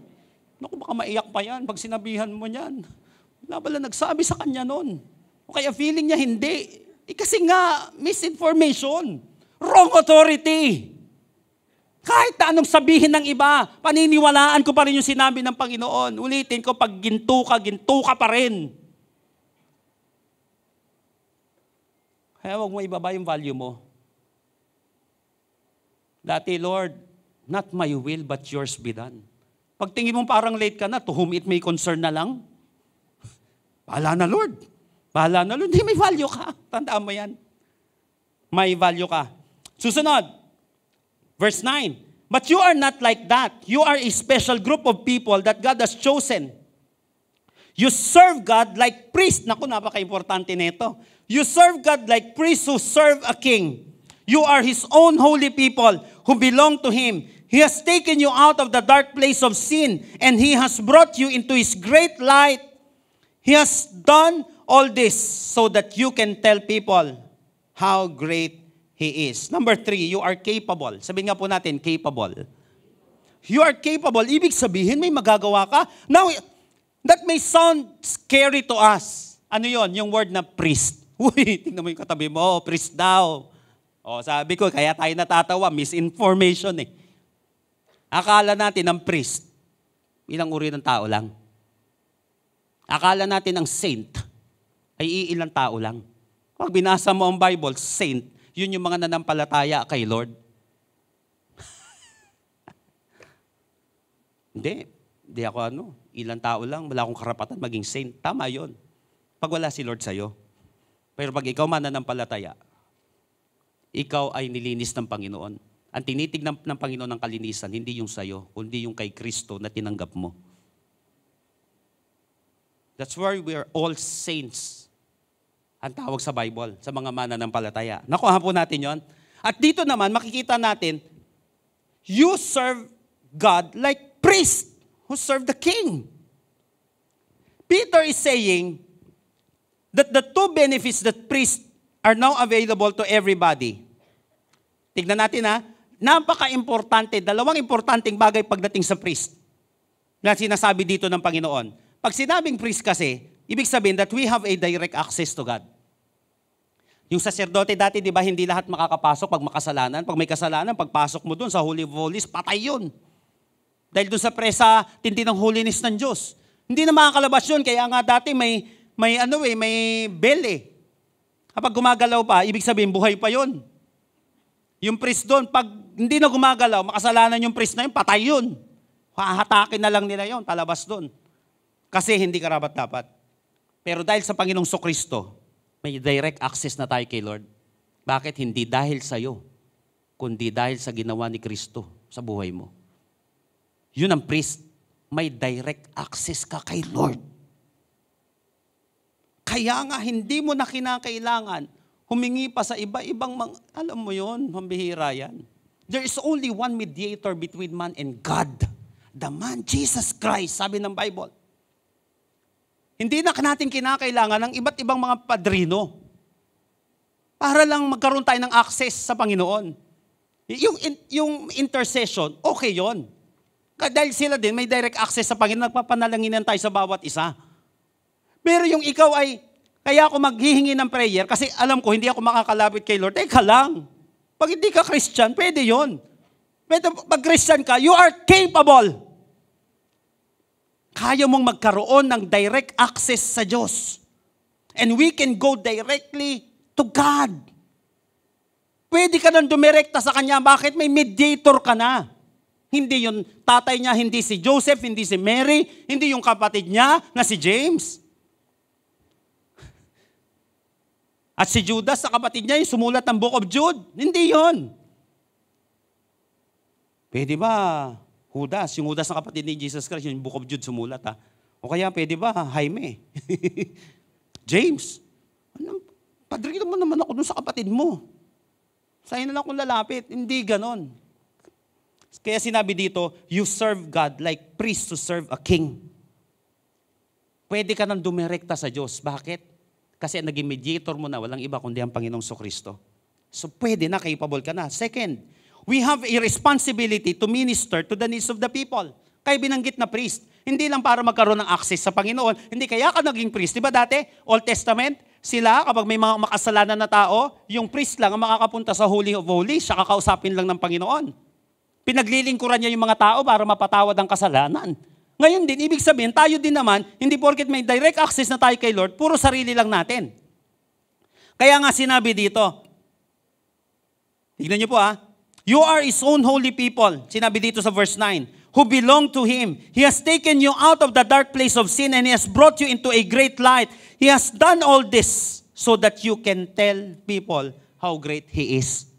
Naku, baka maiyak pa yan pag sinabihan mo yan. Wala ba lang nagsabi sa kanya nun? O kaya feeling niya hindi. Kasi nga, misinformation. Wrong authority. Kahit na anong sabihin ng iba, paniniwalaan ko pa rin yung sinabi ng Panginoon. Ulitin ko, pag ginto ka pa rin. Kaya huwag mo ibaba yung value mo. Dati, Lord, not my will but yours be done. Pag tingin mo parang late ka na, to whom it may concern na lang. Bahala na, Lord. Bahala na, Lord. Hindi, may value ka. Tandaan mo yan. May value ka. Susunod. Verse 9, but you are not like that. You are a special group of people that God has chosen. You serve God like priests. Naku, napaka-importante nito. You serve God like priests who serve a king. You are His own holy people who belong to Him. He has taken you out of the dark place of sin, and He has brought you into His great light. He has done all this so that you can tell people how great He is. Number 3, you are capable. Sabihin nga po natin, capable. You are capable. Ibig sabihin, may magagawa ka. Now, that may sound scary to us. Ano yon? Yung word na priest. Uy, tingnan mo yung katabi mo, priest daw. O, sabi ko, kaya tayo natatawa, misinformation eh. Akala natin ang priest, ilang uri ng tao lang. Akala natin ang saint, ay iilang tao lang. Pag binasa mo ang Bible, saint, yun yung mga nanampalataya kay Lord. Hindi ako ilang tao lang, wala akong karapatan maging saint. Tama yun. Pag wala si Lord sa'yo. Pero pag ikaw mananampalataya, ikaw ay nilinis ng Panginoon. Ang tinitignan ng Panginoon ng kalinisan, hindi yung sa'yo, kundi yung kay Kristo na tinanggap mo. That's why we are all saints. Ang tawag sa Bible, sa mga mananampalataya. Nakuha po natin yon. At dito naman, makikita natin, you serve God like priests who serve the king. Peter is saying that the two benefits that priests are now available to everybody. Tignan natin napaka-importante, dalawang importanteng bagay pagdating sa priest na sinasabi dito ng Panginoon. Pag sinabing priest kasi, ibig sabihin that we have a direct access to God. Yung saserdote dati, di ba, hindi lahat makakapasok pag makasalanan. Pag may kasalanan, pagpasok mo dun sa Holy of Holies, patay yun. Dahil dun sa presa, tindi ng holiness ng Diyos. Hindi na makakalabas yun, kaya nga dati may bell eh. Kapag gumagalaw pa, ibig sabihin, buhay pa yun. Yung priest doon, pag hindi na gumagalaw, makasalanan yung priest na yun, patay yun. Hahatakin na lang nila yun, talabas doon. Kasi hindi karapat-dapat. Pero dahil sa Panginoong Kristo, may direct access na tayo kay Lord. Bakit? Hindi dahil sa'yo, kundi dahil sa ginawa ni Kristo sa buhay mo. Yun ang priest, may direct access ka kay Lord. Kaya nga, hindi mo na kinakailangan humingi pa sa iba-ibang alam mo yun, pambihira yan. There is only one mediator between man and God. The man, Jesus Christ, sabi ng Bible. Hindi na natin kinakailangan ng iba't ibang mga padrino para lang magkaroon tayo ng access sa Panginoon. Yung intercession, okay yon. Dahil sila din may direct access sa Panginoon, nagpapanalanginan tayo sa bawat isa. Pero yung ikaw ay, kaya ako maghihingi ng prayer kasi alam ko hindi ako makakalapit kay Lord. Teka lang. Pag hindi ka Christian, pwede yon. Pero pag Christian ka, you are capable. Kaya mong magkaroon ng direct access sa Diyos. And we can go directly to God. Pwede ka nang dumirekta sa Kanya. Bakit? May mediator ka na. Hindi yung tatay niya, hindi si Joseph, hindi si Mary, hindi yung kapatid niya na si James. At si Judas, sa kapatid niya, yung sumulat ng Book of Jude. Hindi yon. Pwede ba, Judas, yung Judas na kapatid ni Jesus Christ, yung Book of Jude sumulat O kaya pwede ba, Jaime? James, padrino mo naman ako dun sa kapatid mo. Sa'yo na lang akong lalapit. Hindi ganon. Kaya sinabi dito, you serve God like priests to serve a king. Pwede ka nang dumirekta sa Diyos. Bakit? Kasi naging mediator mo na, walang iba kundi ang Panginoong Kristo. So pwede na, capable ka na. Second, we have a responsibility to minister to the needs of the people. Kaya binanggit na priest. Hindi lang para magkaroon ng access sa Panginoon. Hindi kaya ka naging priest. Diba dati, Old Testament, sila, kapag may mga makasalanan na tao, yung priest lang ang makakapunta sa Holy of Holies, siya kakausapin lang ng Panginoon. Pinaglilingkuran niya yung mga tao para mapatawad ang kasalanan. Ngayon din, ibig sabihin, tayo din naman, hindi porket may direct access na tayo kay Lord, puro sarili lang natin. Kaya nga sinabi dito, tignan niyo po you are His own holy people, sinabi dito sa verse 9, who belong to Him. He has taken you out of the dark place of sin and He has brought you into a great light. He has done all this so that you can tell people how great He is.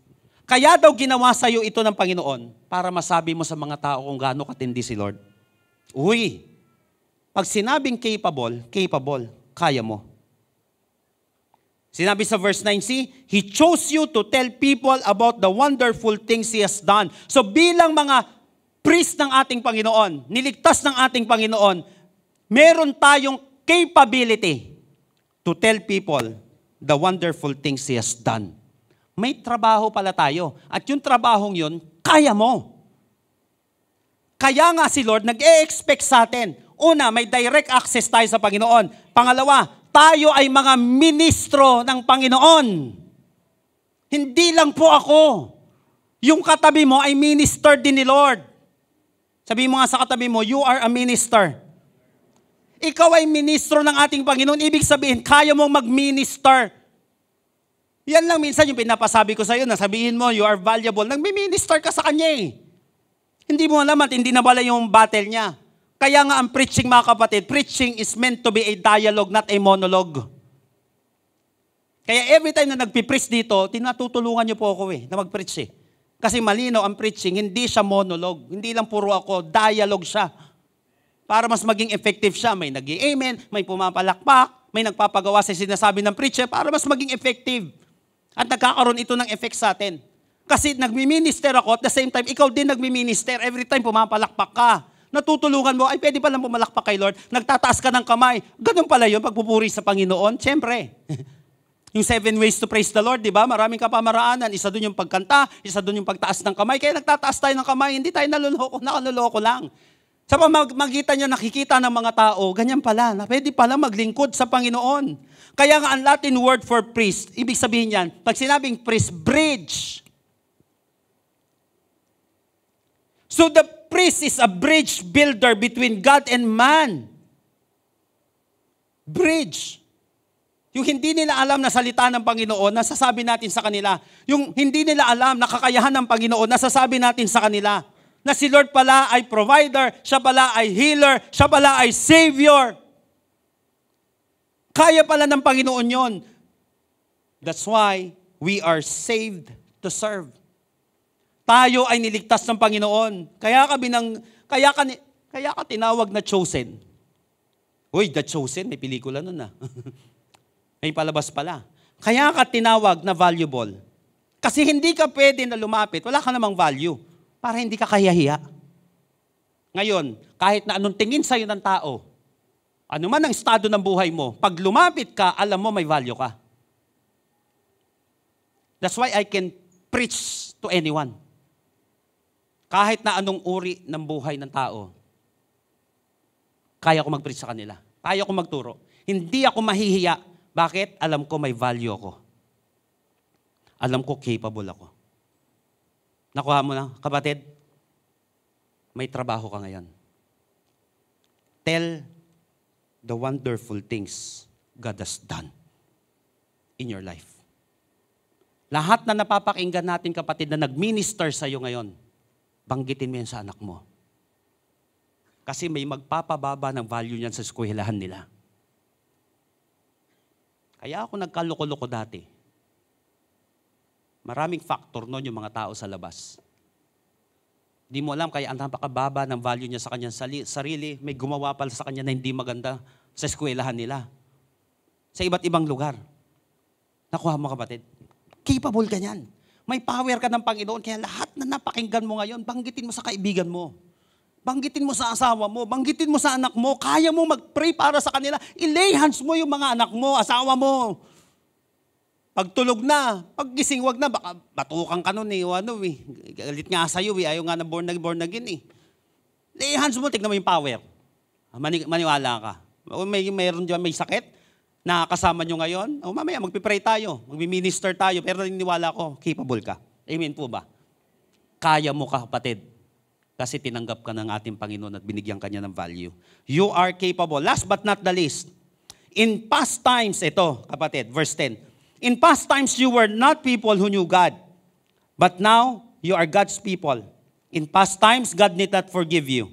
Kaya daw ginawa sa'yo ito ng Panginoon para masabi mo sa mga tao kung gaano katindi si Lord. Uy, pag sinabing capable, kaya mo. Sinabi sa verse 9, see, He chose you to tell people about the wonderful things He has done. So bilang mga priest ng ating Panginoon, niligtas ng ating Panginoon, meron tayong capability to tell people the wonderful things He has done. May trabaho pala tayo. At yung trabahong yun, kaya mo. Kaya nga si Lord nag-e-expect sa atin. Una, may direct access tayo sa Panginoon. Pangalawa, tayo ay mga ministro ng Panginoon. Hindi lang po ako. Yung katabi mo ay minister din ni Lord. Sabihin mo nga sa katabi mo, you are a minister. Ikaw ay ministro ng ating Panginoon. Ibig sabihin, kaya mong mag-minister. Yan lang minsan yung pinapasabi ko sa iyo na sabihin mo, you are valuable. Nag-minister ka sa Kanya eh. Hindi mo alam at hindi na pala yung battle niya. Kaya nga ang preaching, mga kapatid, preaching is meant to be a dialogue, not a monologue. Kaya every time na nagpipreach dito, tinatutulungan niyo po ako na mag-preach eh. Kasi malinaw ang preaching, hindi siya monologue. Hindi lang puro ako, dialogue siya. Para mas maging effective siya, may nag-i-amen, may pumapalakpak, may nagpapagawa sa sinasabi ng preacher para mas maging effective. At nagkakaroon ito ng effect sa atin. Kasi nagmi-minister ako, at the same time, ikaw din nagmi-minister. Every time pumapalakpak ka. Natutulungan mo, ay pwede palang pumalakpak kay Lord. Nagtataas ka ng kamay. Ganun pala yun, pagpupuri sa Panginoon. Siyempre. Yung 7 ways to praise the Lord, di ba? Maraming kapamaraanan. Isa doon yung pagkanta, isa doon yung pagtaas ng kamay. Kaya nagtataas tayo ng kamay, hindi tayo nakaloloko lang. Sa pamamagitan niya nakikita ng mga tao, ganyan pala, na pwede pala maglingkod sa Panginoon. Kaya nga ang Latin word for priest, ibig sabihin yan, pag sinabing priest, bridge. So the priest is a bridge builder between God and man. Bridge. Yung hindi nila alam na salita ng Panginoon, nasasabi natin sa kanila. Yung hindi nila alam na kakayahan ng Panginoon, nasasabi natin sa kanila. Na si Lord pala ay provider, siya pala ay healer, siya pala ay savior. Kaya pala ng Panginoon yon. That's why we are saved to serve. Tayo ay niligtas ng Panginoon. Kaya ka tinawag na chosen. Uy, The Chosen, may pelikula nun ah. May palabas pala. Kaya ka tinawag na valuable. Kasi hindi ka pwede na lumapit, wala ka namang value. Para hindi ka kahihiya. Ngayon, kahit na anong tingin sa'yo ng tao, ano man ang estado ng buhay mo, pag lumapit ka, alam mo may value ka. That's why I can preach to anyone. Kahit na anong uri ng buhay ng tao, kaya ko mag-preach sa kanila. Kaya ko magturo. Hindi ako mahihiya. Bakit? Alam ko may value ako. Alam ko capable ako. Nakuha mo na, kapatid? May trabaho ka ngayon. Tell the wonderful things God has done in your life. Lahat na napapakinggan natin, kapatid, na nag-minister sa'yo ngayon, banggitin mo yan sa anak mo. Kasi may magpapababa ng value niyan sa eskwelahan nila. Kaya ako nagkaloko-loko dati. Maraming factor nun yung mga tao sa labas. Di mo alam, kaya ang napakababa ng value niya sa kanyang sarili, may gumawa pala sa kanya na hindi maganda sa eskwelahan nila. Sa iba't ibang lugar. Nakuha mo, kapatid. Capable ka niyan. May power ka ng Panginoon, kaya lahat na napakinggan mo ngayon, banggitin mo sa kaibigan mo. Banggitin mo sa asawa mo, banggitin mo sa anak mo, kaya mo mag-pray para sa kanila. I-lay hands mo yung mga anak mo, asawa mo. Pag tulog na, pag gising, wag na, baka batukan ka nun galit nga sa'yo ayaw nga na born again Lay hands mo, tignan mo yung power. Maniwala ka. Mayroon dyan may sakit na kasama nyo ngayon. Mamaya, magpipray tayo, magmi-minister tayo, pero naniniwala ko, capable ka. Amen po ba? Kaya mo ka, kapatid. Kasi tinanggap ka ng ating Panginoon at binigyan ka niya ng value. You are capable. Last but not the least, in past times, ito, kapatid, verse 10. In past times, you were not people who knew God. But now, you are God's people. In past times, God did not forgive you.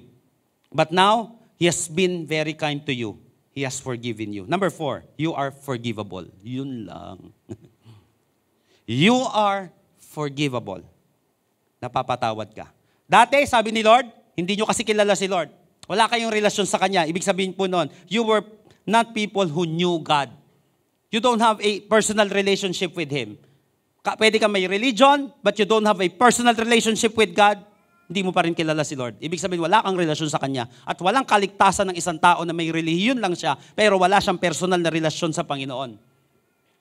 But now, He has been very kind to you. He has forgiven you. Number 4, you are forgivable. Yun lang. You are forgivable. Napapatawad ka. Dati, sabi ni Lord, hindi nyo kasi kilala si Lord. Wala kayong relasyon sa Kanya. Ibig sabihin po noon, you were not people who knew God. You don't have a personal relationship with Him. Pwede ka may religion, but you don't have a personal relationship with God, hindi mo pa rin kilala si Lord. Ibig sabihin, wala kang relasyon sa Kanya. At walang kaligtasan ng isang tao na may relihiyon lang siya, pero wala siyang personal na relasyon sa Panginoon.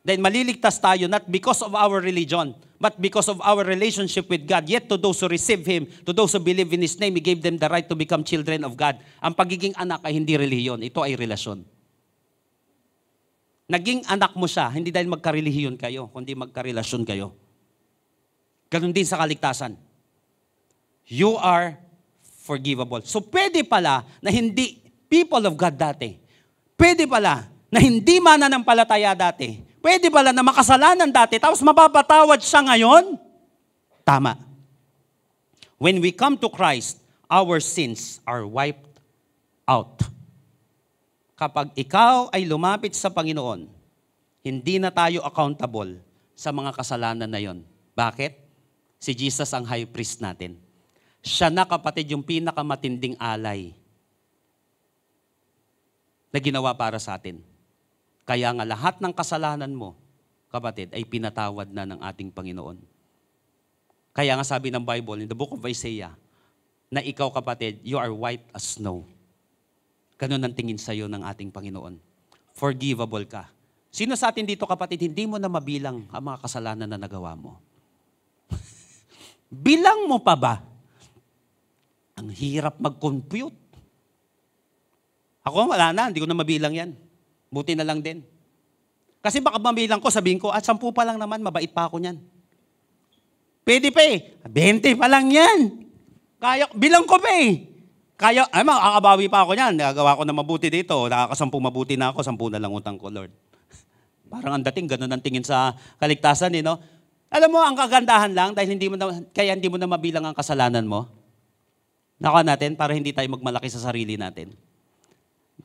Then maliligtas tayo not because of our religion, but because of our relationship with God. Yet to those who receive Him, to those who believe in His name, He gave them the right to become children of God. Ang pagiging anak ay hindi relihiyon, ito ay relasyon. Naging anak mo siya, hindi dahil magkarelihiyon kayo, kundi magkarelasyon kayo. Ganun din sa kaligtasan. You are forgivable. So pwede pala na hindi people of God dati. Pwede pala na hindi mananampalataya dati. Pwede pala na makasalanan dati, tapos mapapatawad siya ngayon. Tama. When we come to Christ, our sins are wiped out. Kapag ikaw ay lumapit sa Panginoon, hindi na tayo accountable sa mga kasalanan na yon. Bakit? Si Jesus ang high priest natin. Siya na, kapatid, yung pinakamatinding alay na ginawa para sa atin. Kaya nga lahat ng kasalanan mo, kapatid, ay pinatawad na ng ating Panginoon. Kaya nga sabi ng Bible, in the book of Isaiah, na ikaw, kapatid, you are white as snow. Ganun ang tingin sa iyo ng ating Panginoon. Forgivable ka. Sino sa atin dito, kapatid, hindi mo na mabilang ang mga kasalanan na nagawa mo? Bilang mo pa ba? Ang hirap mag-compute. Ako, wala na. Hindi ko na mabilang yan. Buti na lang din. Kasi baka mabilang ko, sabihin ko, 10 pa lang naman, mabait pa ako niyan. Pwede pa eh. 20 pa lang yan. Kaya, bilang ko pa eh. Kaya, makakabawi pa ako niyan. Nagagawa ko na mabuti dito. Nakakasampu mabuti na ako, 10 na lang utang ko, Lord. Parang ang dating, ganun ang tingin sa kaligtasan eh, no? Alam mo, ang kagandahan lang, dahil kaya hindi mo na mabilang ang kasalanan mo. Nakuha natin, para hindi tayo magmalaki sa sarili natin.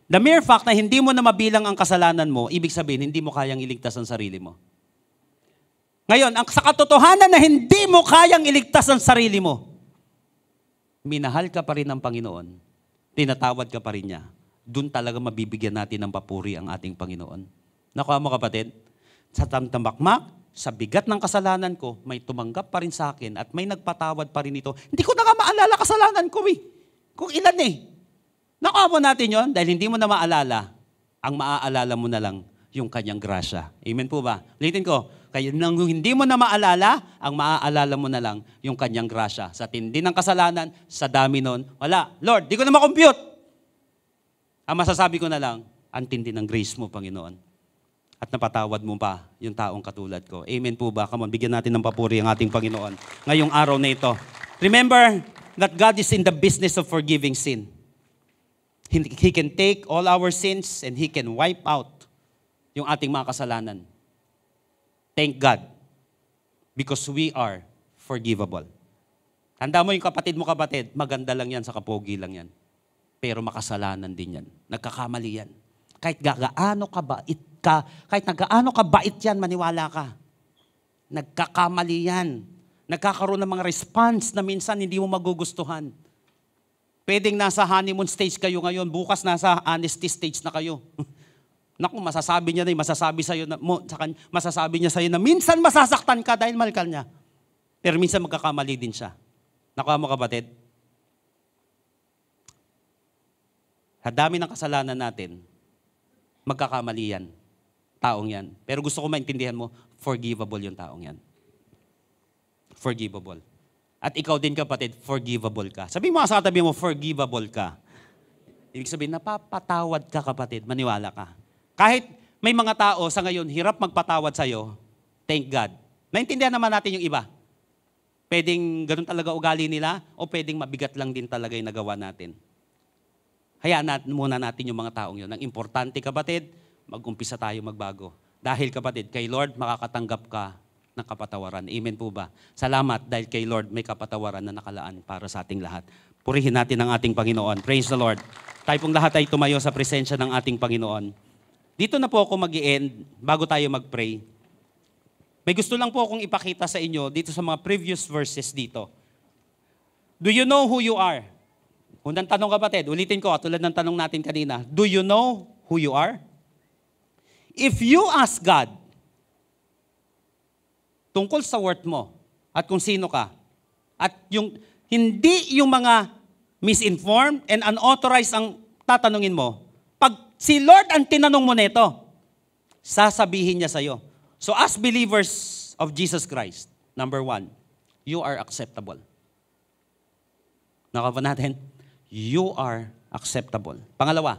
The mere fact na hindi mo na mabilang ang kasalanan mo, ibig sabihin, hindi mo kayang iligtas ang sarili mo. Ngayon, sa katotohanan na hindi mo kayang iligtas ang sarili mo, minahal ka pa rin ng Panginoon, tinatawad ka pa rin niya, doon talaga mabibigyan natin ng papuri ang ating Panginoon. Nakuha mo, kapatid? Sa tamtambakmak, sa bigat ng kasalanan ko, may tumanggap pa rin sa akin at may nagpatawad pa rin ito. Hindi ko na nga maalala kasalanan ko eh. Kung ilan eh. Nakuha mo natin yon dahil hindi mo na maalala. Ang maaalala mo na lang yung kanyang grasya. Amen po ba? Ulitin ko, kaya nang hindi mo na maalala, ang maaalala mo na lang yung kanyang grasya. Sa tindi ng kasalanan, sa dami nun, wala. Lord, di ko na makompute. Ang masasabi ko na lang, ang tindi ng grace mo, Panginoon. At napatawad mo pa yung taong katulad ko. Amen po ba? Come on, bigyan natin ng papuri ang ating Panginoon ngayong araw na ito. Remember that God is in the business of forgiving sin. He can take all our sins and He can wipe out yung ating mga kasalanan. Thank God. Because we are forgivable. Tanda mo yung kapatid mo, kapatid, maganda lang yan, sa kapogi lang yan. Pero makasalanan din yan. Nagkakamali yan. Kahit gaano kabait ka, kahit nagaano kabait yan, maniwala ka. Nagkakamali yan. Nagkakaroon ng mga response na minsan hindi mo magugustuhan. Pwedeng nasa honeymoon stage kayo ngayon, bukas nasa honesty stage na kayo. Naku, masasabi niya na, masasabi niya sa'yo na minsan masasaktan ka dahil mahal ka niya. Pero minsan magkakamali din siya. Nakuha mo, kapatid? Sa dami ng kasalanan natin, magkakamali yan. Taong yan. Pero gusto ko maintindihan mo, forgivable yung taong yan. Forgivable. At ikaw din, kapatid, forgivable ka. Sabi mo sa katabi mo, forgivable ka. Ibig sabihin, napapatawad ka, kapatid. Maniwala ka. Kahit may mga tao sa ngayon, hirap magpatawad sa'yo, thank God. Naintindihan naman natin yung iba. Pwedeng ganun talaga ugali nila, o pwedeng mabigat lang din talaga yung nagawa natin. Hayaan muna natin yung mga taong yun. Ang importante, kapatid, mag-umpisa tayo magbago. Dahil, kapatid, kay Lord, makakatanggap ka ng kapatawaran. Amen po ba? Salamat dahil kay Lord may kapatawaran na nakalaan para sa ating lahat. Purihin natin ang ating Panginoon. Praise the Lord. Tayo pong lahat ay tumayo sa presensya ng ating Panginoon. Dito na po ako mag-i-end bago tayo mag-pray. May gusto lang po akong ipakita sa inyo dito sa mga previous verses dito. Do you know who you are? Unang tanong kapatid, ulitin ko tulad ng tanong natin kanina. Do you know who you are? If you ask God tungkol sa worth mo at kung sino ka, at hindi yung mga misinformed and unauthorized ang tatanungin mo, pag si Lord ang tinanong mo nito, sasabihin niya sa'yo. So as believers of Jesus Christ, number 1, you are acceptable. Nakapa natin? You are acceptable. Pangalawa,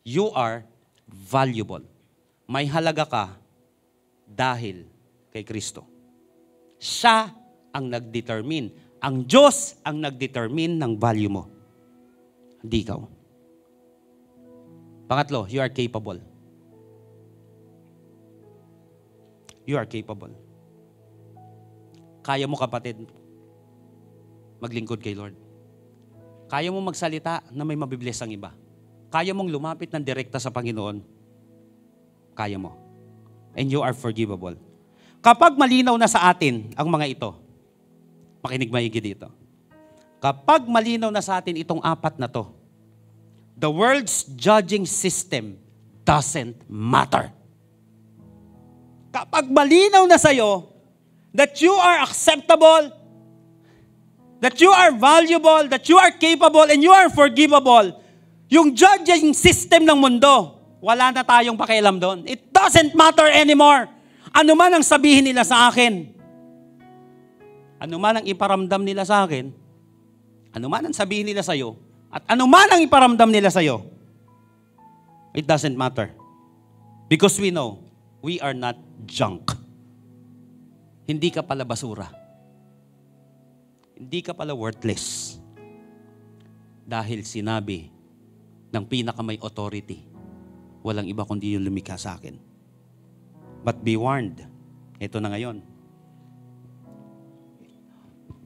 you are valuable. May halaga ka dahil kay Kristo. Siya ang nag-determine. Ang Diyos ang nag-determine ng value mo. Hindi ikaw. Pangatlo, you are capable. You are capable. Kaya mo kapatid, maglingkod kay Lord. Kaya mo magsalita na may mabibless ang iba. Kaya mong lumapit ng direkta sa Panginoon. Kaya mo. And you are forgivable. Kapag malinaw na sa atin ang mga ito, makinig maigi dito. Kapag malinaw na sa atin itong apat na to, the world's judging system doesn't matter. Kapag malinaw na sa'yo that you are acceptable, that you are valuable, that you are capable, and you are forgivable, yung judging system ng mundo, wala na tayong pakialam doon. It doesn't matter anymore. Ano man ang sabihin nila sa akin, ano man ang iparamdam nila sa akin, ano man ang sabihin nila sa'yo, at ano man ang iparamdam nila sa'yo, it doesn't matter. Because we know, we are not junk. Hindi ka pala basura. Hindi ka pala worthless. Dahil sinabi ng pinakamay authority, walang iba kundi yung lumikha sa akin. But be warned. Ito na ngayon.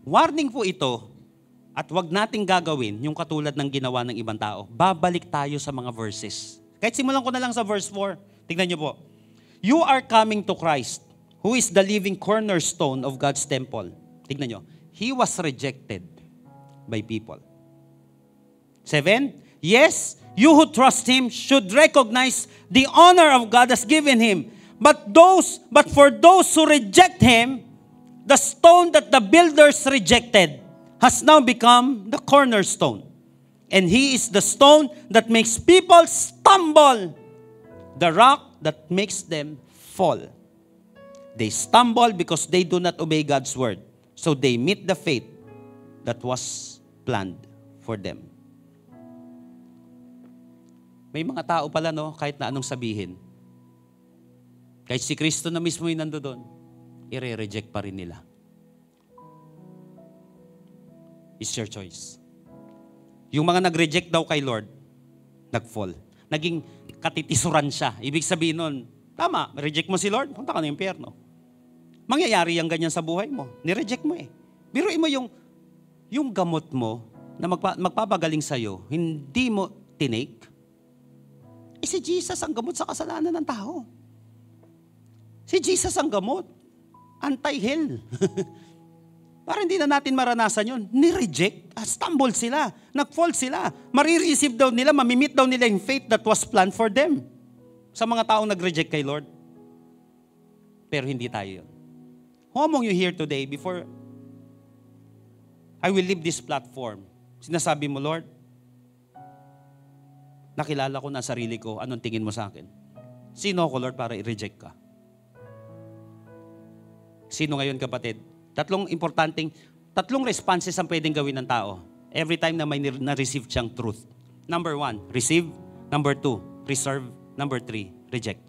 Warning po ito, at wag nating gagawin yung katulad ng ginawa ng ibang tao. Babalik tayo sa mga verses. Kahit simulan ko na lang sa verse 4. Tingnan niyo po. You are coming to Christ, who is the living cornerstone of God's temple. Tingnan niyo. He was rejected by people. 7. Yes, you who trust Him should recognize the honor of God has given Him. But for those who reject Him, the stone that the builders rejected has now become the cornerstone. And He is the stone that makes people stumble, the rock that makes them fall. They stumble because they do not obey God's word. So they meet the fate that was planned for them. May mga tao pala, no, kahit na anong sabihin, kahit si Kristo na mismo yung nandoon, i-reject pa rin nila. It's your choice. Yung mga nag-reject daw kay Lord, nag-fall. Naging katitisuran siya. Ibig sabihin nun, tama, reject mo si Lord, punta ka na impyerno. Mangyayari yung ganyan sa buhay mo. Nireject mo eh. Biruin mo yung gamot mo na magpapagaling sa'yo, hindi mo tinake. Si Jesus ang gamot sa kasalanan ng tao. Si Jesus ang gamot. Anti-hell. Para hindi na natin maranasan yun. Ni-reject. Stumble sila. Nag-fall sila. Marireceive daw nila, mamimit daw nila yung faith that was planned for them. Sa mga taong nag-reject kay Lord. Pero hindi tayo yun. Who among you here today, before I will leave this platform, sinasabi mo, Lord, nakilala ko na sarili ko, anong tingin mo sa akin? Sino ako, Lord, para i-reject ka? Sino ngayon, kapatid? Tatlong responses ang pwedeng gawin ng tao. Every time na may na-receive siyang truth. Number 1, receive. Number 2, reserve. Number 3, reject.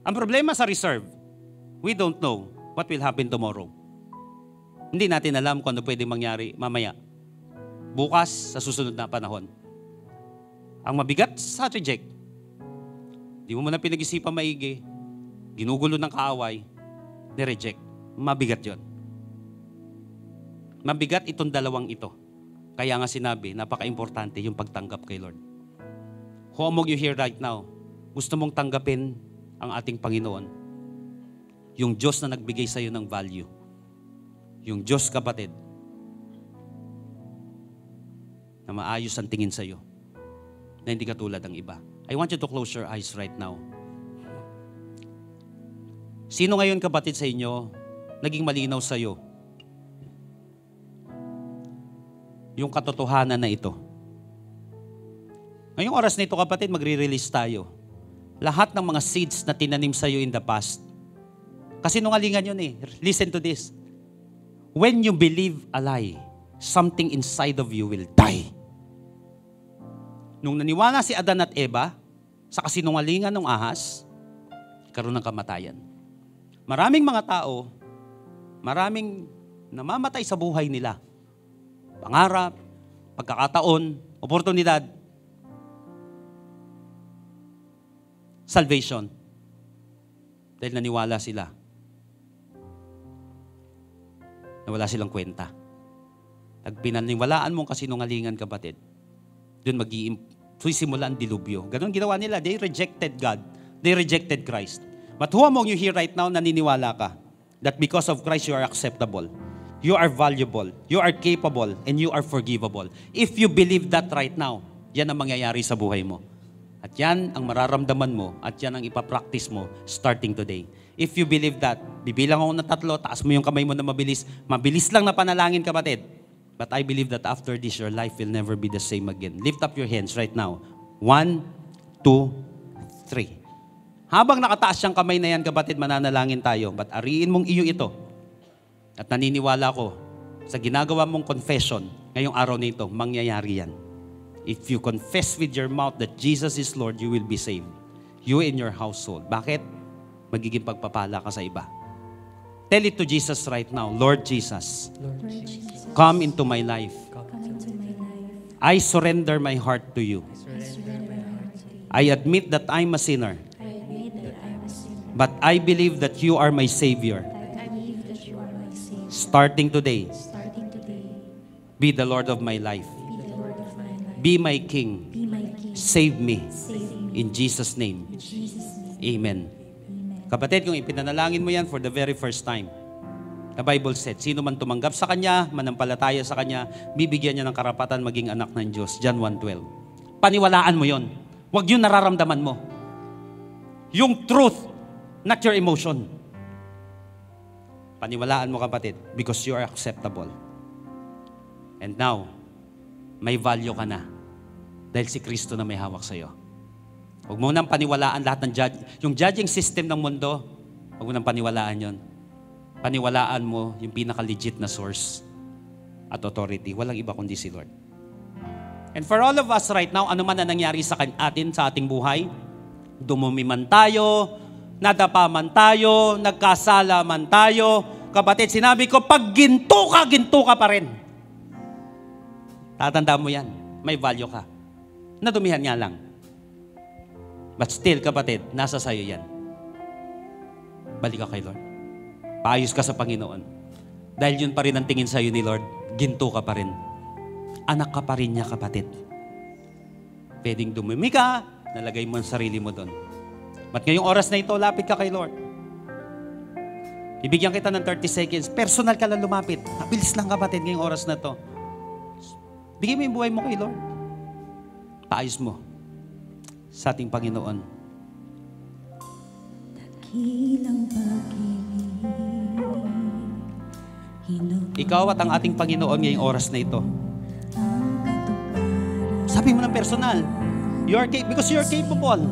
Ang problema sa reserve, we don't know what will happen tomorrow. Hindi natin alam kung ano pwedeng mangyari mamaya. Bukas, sa susunod na panahon. Ang mabigat sa reject, di mo na pinag-isipan maigi, ginugulo ng kaaway, ni-reject. Mabigat yon. Mabigat itong dalawang ito. Kaya nga sinabi, napaka-importante yung pagtanggap kay Lord. Who among you here right now, gusto mong tanggapin ang ating Panginoon? Yung Diyos na nagbigay sa'yo ng value. Yung Diyos, kapatid, na maayos ang tingin sa'yo, na hindi katulad ng iba. I want you to close your eyes right now. Sino ngayon, kapatid, sa inyo, naging malinaw sa'yo yung katotohanan na ito? Ngayong oras na ito, kapatid, magre-release tayo. Lahat ng mga seeds na tinanim sa'yo in the past. Kasi nungalingan yun eh. Listen to this. When you believe a lie, something inside of you will die. Nung naniwala si Adan at Eva sa kasinungalingan ng ahas, karoon ng kamatayan. Maraming mga tao, maraming namamatay sa buhay nila. Pangarap, pagkakataon, oportunidad, salvation. Dahil naniwala sila na wala silang kwenta. Pag pinaniwalaan mong kasinungalingan, kapatid, doon magsisimula ang dilubyo. Ganon ginawa nila. They rejected God. They rejected Christ. But who among you here right now naniniwala ka that because of Christ you are acceptable, you are valuable, you are capable, and you are forgivable? If you believe that right now, yan ang mangyayari sa buhay mo. At yan ang mararamdaman mo at yan ang ipapractice mo starting today. If you believe that, bibilang ako ng 3, taas mo yung kamay mo na mabilis. Mabilis lang na panalangin, kapatid. But I believe that after this, your life will never be the same again. Lift up your hands right now. 1, 2, 3. Habang nakataas siyang kamay na yan, kapatid, mananalangin tayo. But ariin mong iyo ito. At naniniwala ko, sa ginagawa mong confession, ngayong araw na ito, mangyayari yan. If you confess with your mouth that Jesus is Lord, you will be saved. You and your household. Bakit? Magiging pagpapala ka sa iba. Tell it to Jesus right now. Lord Jesus, come into my life. I surrender my heart to you. I admit that I'm a sinner. But I believe that you are my Savior. Starting today, be the Lord of my life. Be my King. Save me. In Jesus' name. Amen. Kapatid, kung ipinanalangin mo yan for the very first time, the Bible said, sino man tumanggap sa Kanya, manampalataya sa Kanya, bibigyan niya ng karapatan maging anak ng Diyos. John 1:12. Paniwalaan mo yon. Huwag yung nararamdaman mo. Yung truth, not your emotion. Paniwalaan mo, kapatid, because you are acceptable. And now, may value ka na dahil si Kristo na may hawak sa'yo. Huwag mo nang paniwalaan lahat ng yung judging system ng mundo, huwag mo nang paniwalaan yon. Paniwalaan mo yung pinaka-legit na source at authority. Walang iba kundi si Lord. And for all of us right now, ano man na nangyari sa atin, sa ating buhay, dumumi man tayo, nadapa man tayo, nagkasala man tayo, kapatid, sinabi ko, pag ginto ka pa rin. Tatandaan mo yan. May value ka. Nadumihan nga lang. But still, kapatid, nasa sayo yan. Balik ka kay Lord. Paayos ka sa Panginoon. Dahil yun pa rin ang tingin sa'yo ni Lord, ginto ka pa rin. Anak ka pa rin niya, kapatid. Pwedeng dumumi ka, nalagay mo ang sarili mo doon. But ngayong oras na ito, lapit ka kay Lord. Ibigyan kita ng 30 seconds. Personal ka lang lumapit. Mabilis lang, kapatid, ngayong oras na to. Bigay mo yung buhay mo kay Lord. Paayos mo sa ating Panginoon. Ikaw at ang ating Panginoon ngayong oras na ito. Sabi mo ng personal. Because you're capable.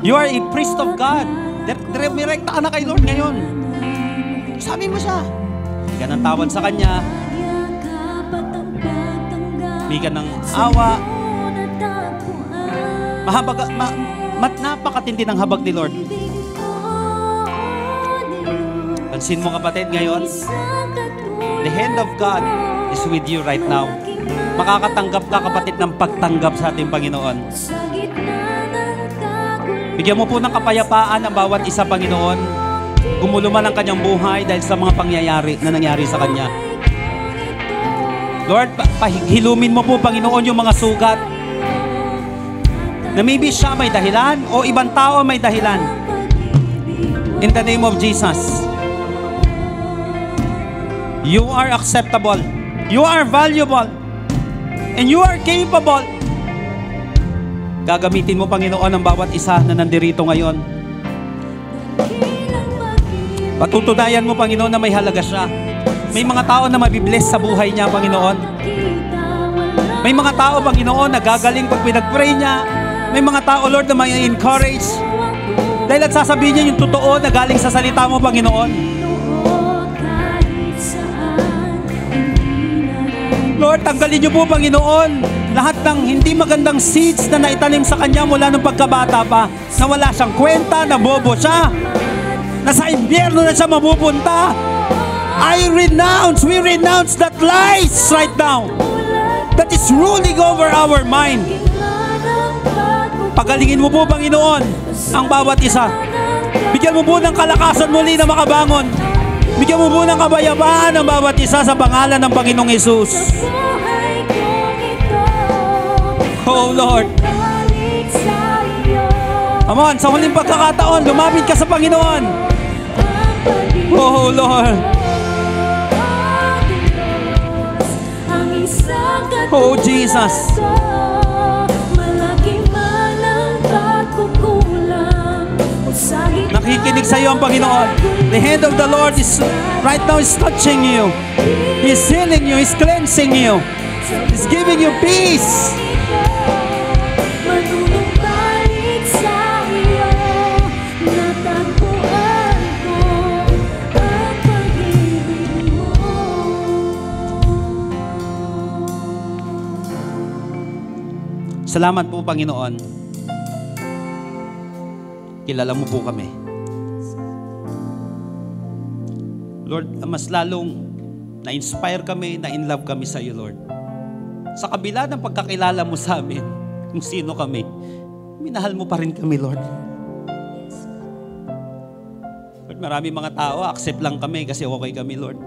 You are a priest of God. Direkta ka na kay Lord ngayon. Sabi mo siya. Bigyan ng tawad sa Kanya. Bigyan ng awa. Napakatindi ng habag ni Lord. Pansin mo, kapatid, ngayon, the hand of God is with you right now. Makakatanggap ka, kapatid, ng pagtanggap sa ating Panginoon. Bigyan mo po ng kapayapaan ang bawat isa, Panginoon. Gumulo man ang kanyang buhay dahil sa mga pangyayari na nangyari sa kanya. Lord, pahilumin mo po, Panginoon, yung mga sugat. Na maybe siya may dahilan o ibang tao may dahilan. In the name of Jesus. You are acceptable. You are valuable. And you are capable. Gagamitin mo, Panginoon, ang bawat isa na nandirito ngayon. Patutunayan mo, Panginoon, na may halaga siya. May mga tao na mabibless sa buhay niya, Panginoon. May mga tao, Panginoon, na gagaling pag pinag-pray niya. May mga tao, Lord, na may encourage. Dahil at sasabihin niya yung totoo na galing sa salita mo, Panginoon. Lord, tanggalin niyo po, Panginoon, lahat ng hindi magandang seeds na naitanim sa kanya mula nung pagkabata pa, na wala siyang kwenta, na bobo siya, na sa impyerno na siya mapupunta. We renounce that lies right now that is ruling over our mind. Pagalingin mo po, Panginoon, ang bawat isa. Bigyan mo po ng kalakasan muli na makabangon. Bigyan mo po ng kabayabaan ang bawat isa sa pangalan ng Panginoong Hesus. Oh Lord. Come on, sa huling pagkakataon, lumapit ka sa Panginoon. Oh Lord. Oh Jesus. Nakikinig sa iyo ang Panginoon. The hand of the Lord is right now is touching you. He's healing you. He's cleansing you. He's giving you peace. Salamat po, Panginoon. Kilala mo po kami. Lord, mas lalong na-inspire kami, na-in-love kami sa iyo, Lord. Sa kabila ng pagkakilala mo sa amin, kung sino kami, minahal mo pa rin kami, Lord. Lord, marami mga tao, accept lang kami kasi okay kami, Lord.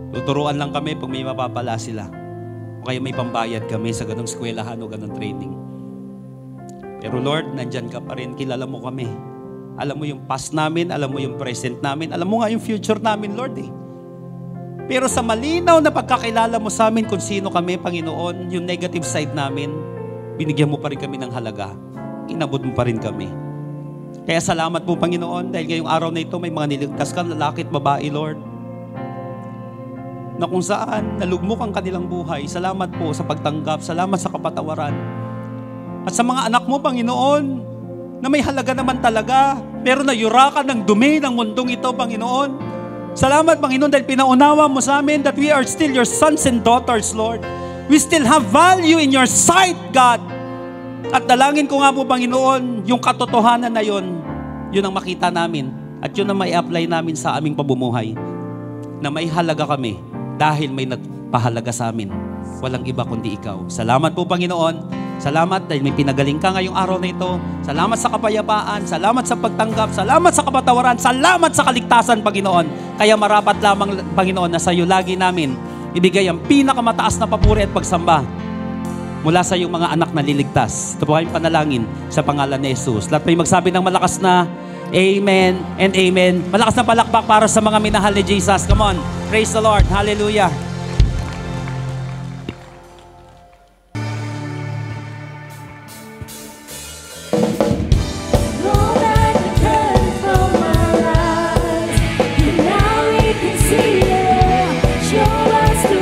Tuturuan lang kami pag may mapapala sila. O kaya may pambayad kami sa ganong eskwelahan o ganong training. Pero Lord, nandyan ka pa rin. Kilala mo kami. Alam mo yung past namin, alam mo yung present namin, alam mo nga yung future namin, Lord eh. Pero sa malinaw na pagkakilala mo sa amin kung sino kami, Panginoon, yung negative side namin, binigyan mo pa rin kami ng halaga. Inabot mo pa rin kami. Kaya salamat po, Panginoon, dahil ngayong araw na ito may mga niligtas ka, lalaki at babae, Lord, na kung saan nalugmok ang kanilang buhay. Salamat po sa pagtanggap. Salamat sa kapatawaran. At sa mga anak mo, Panginoon, na may halaga naman talaga, pero nayurakan ng dumi ng mundong ito, Panginoon. Salamat, Panginoon, dahil pinaunawa mo sa amin that we are still your sons and daughters, Lord. We still have value in your sight, God. At dalangin ko nga po, Panginoon, yung katotohanan na yun ang makita namin. At yun ang may apply namin sa aming pabumuhay. Na may halaga kami. Dahil may nagpahalaga sa amin. Walang iba kundi ikaw. Salamat po, Panginoon. Salamat dahil may pinagaling ka ngayong araw na ito. Salamat sa kapayapaan. Salamat sa pagtanggap. Salamat sa kapatawaran. Salamat sa kaligtasan, Panginoon. Kaya marapat lamang, Panginoon, na sa iyo lagi namin ibigay ang pinakamataas na papuri at pagsamba mula sa iyong mga anak na liligtas. Ito po kayong panalangin sa pangalan ni Jesus. Lahat may magsabi ng malakas na Amen and Amen. Malakas na palakpak para sa mga minahal ni Jesus. Come on. Praise the Lord. Hallelujah. Show us the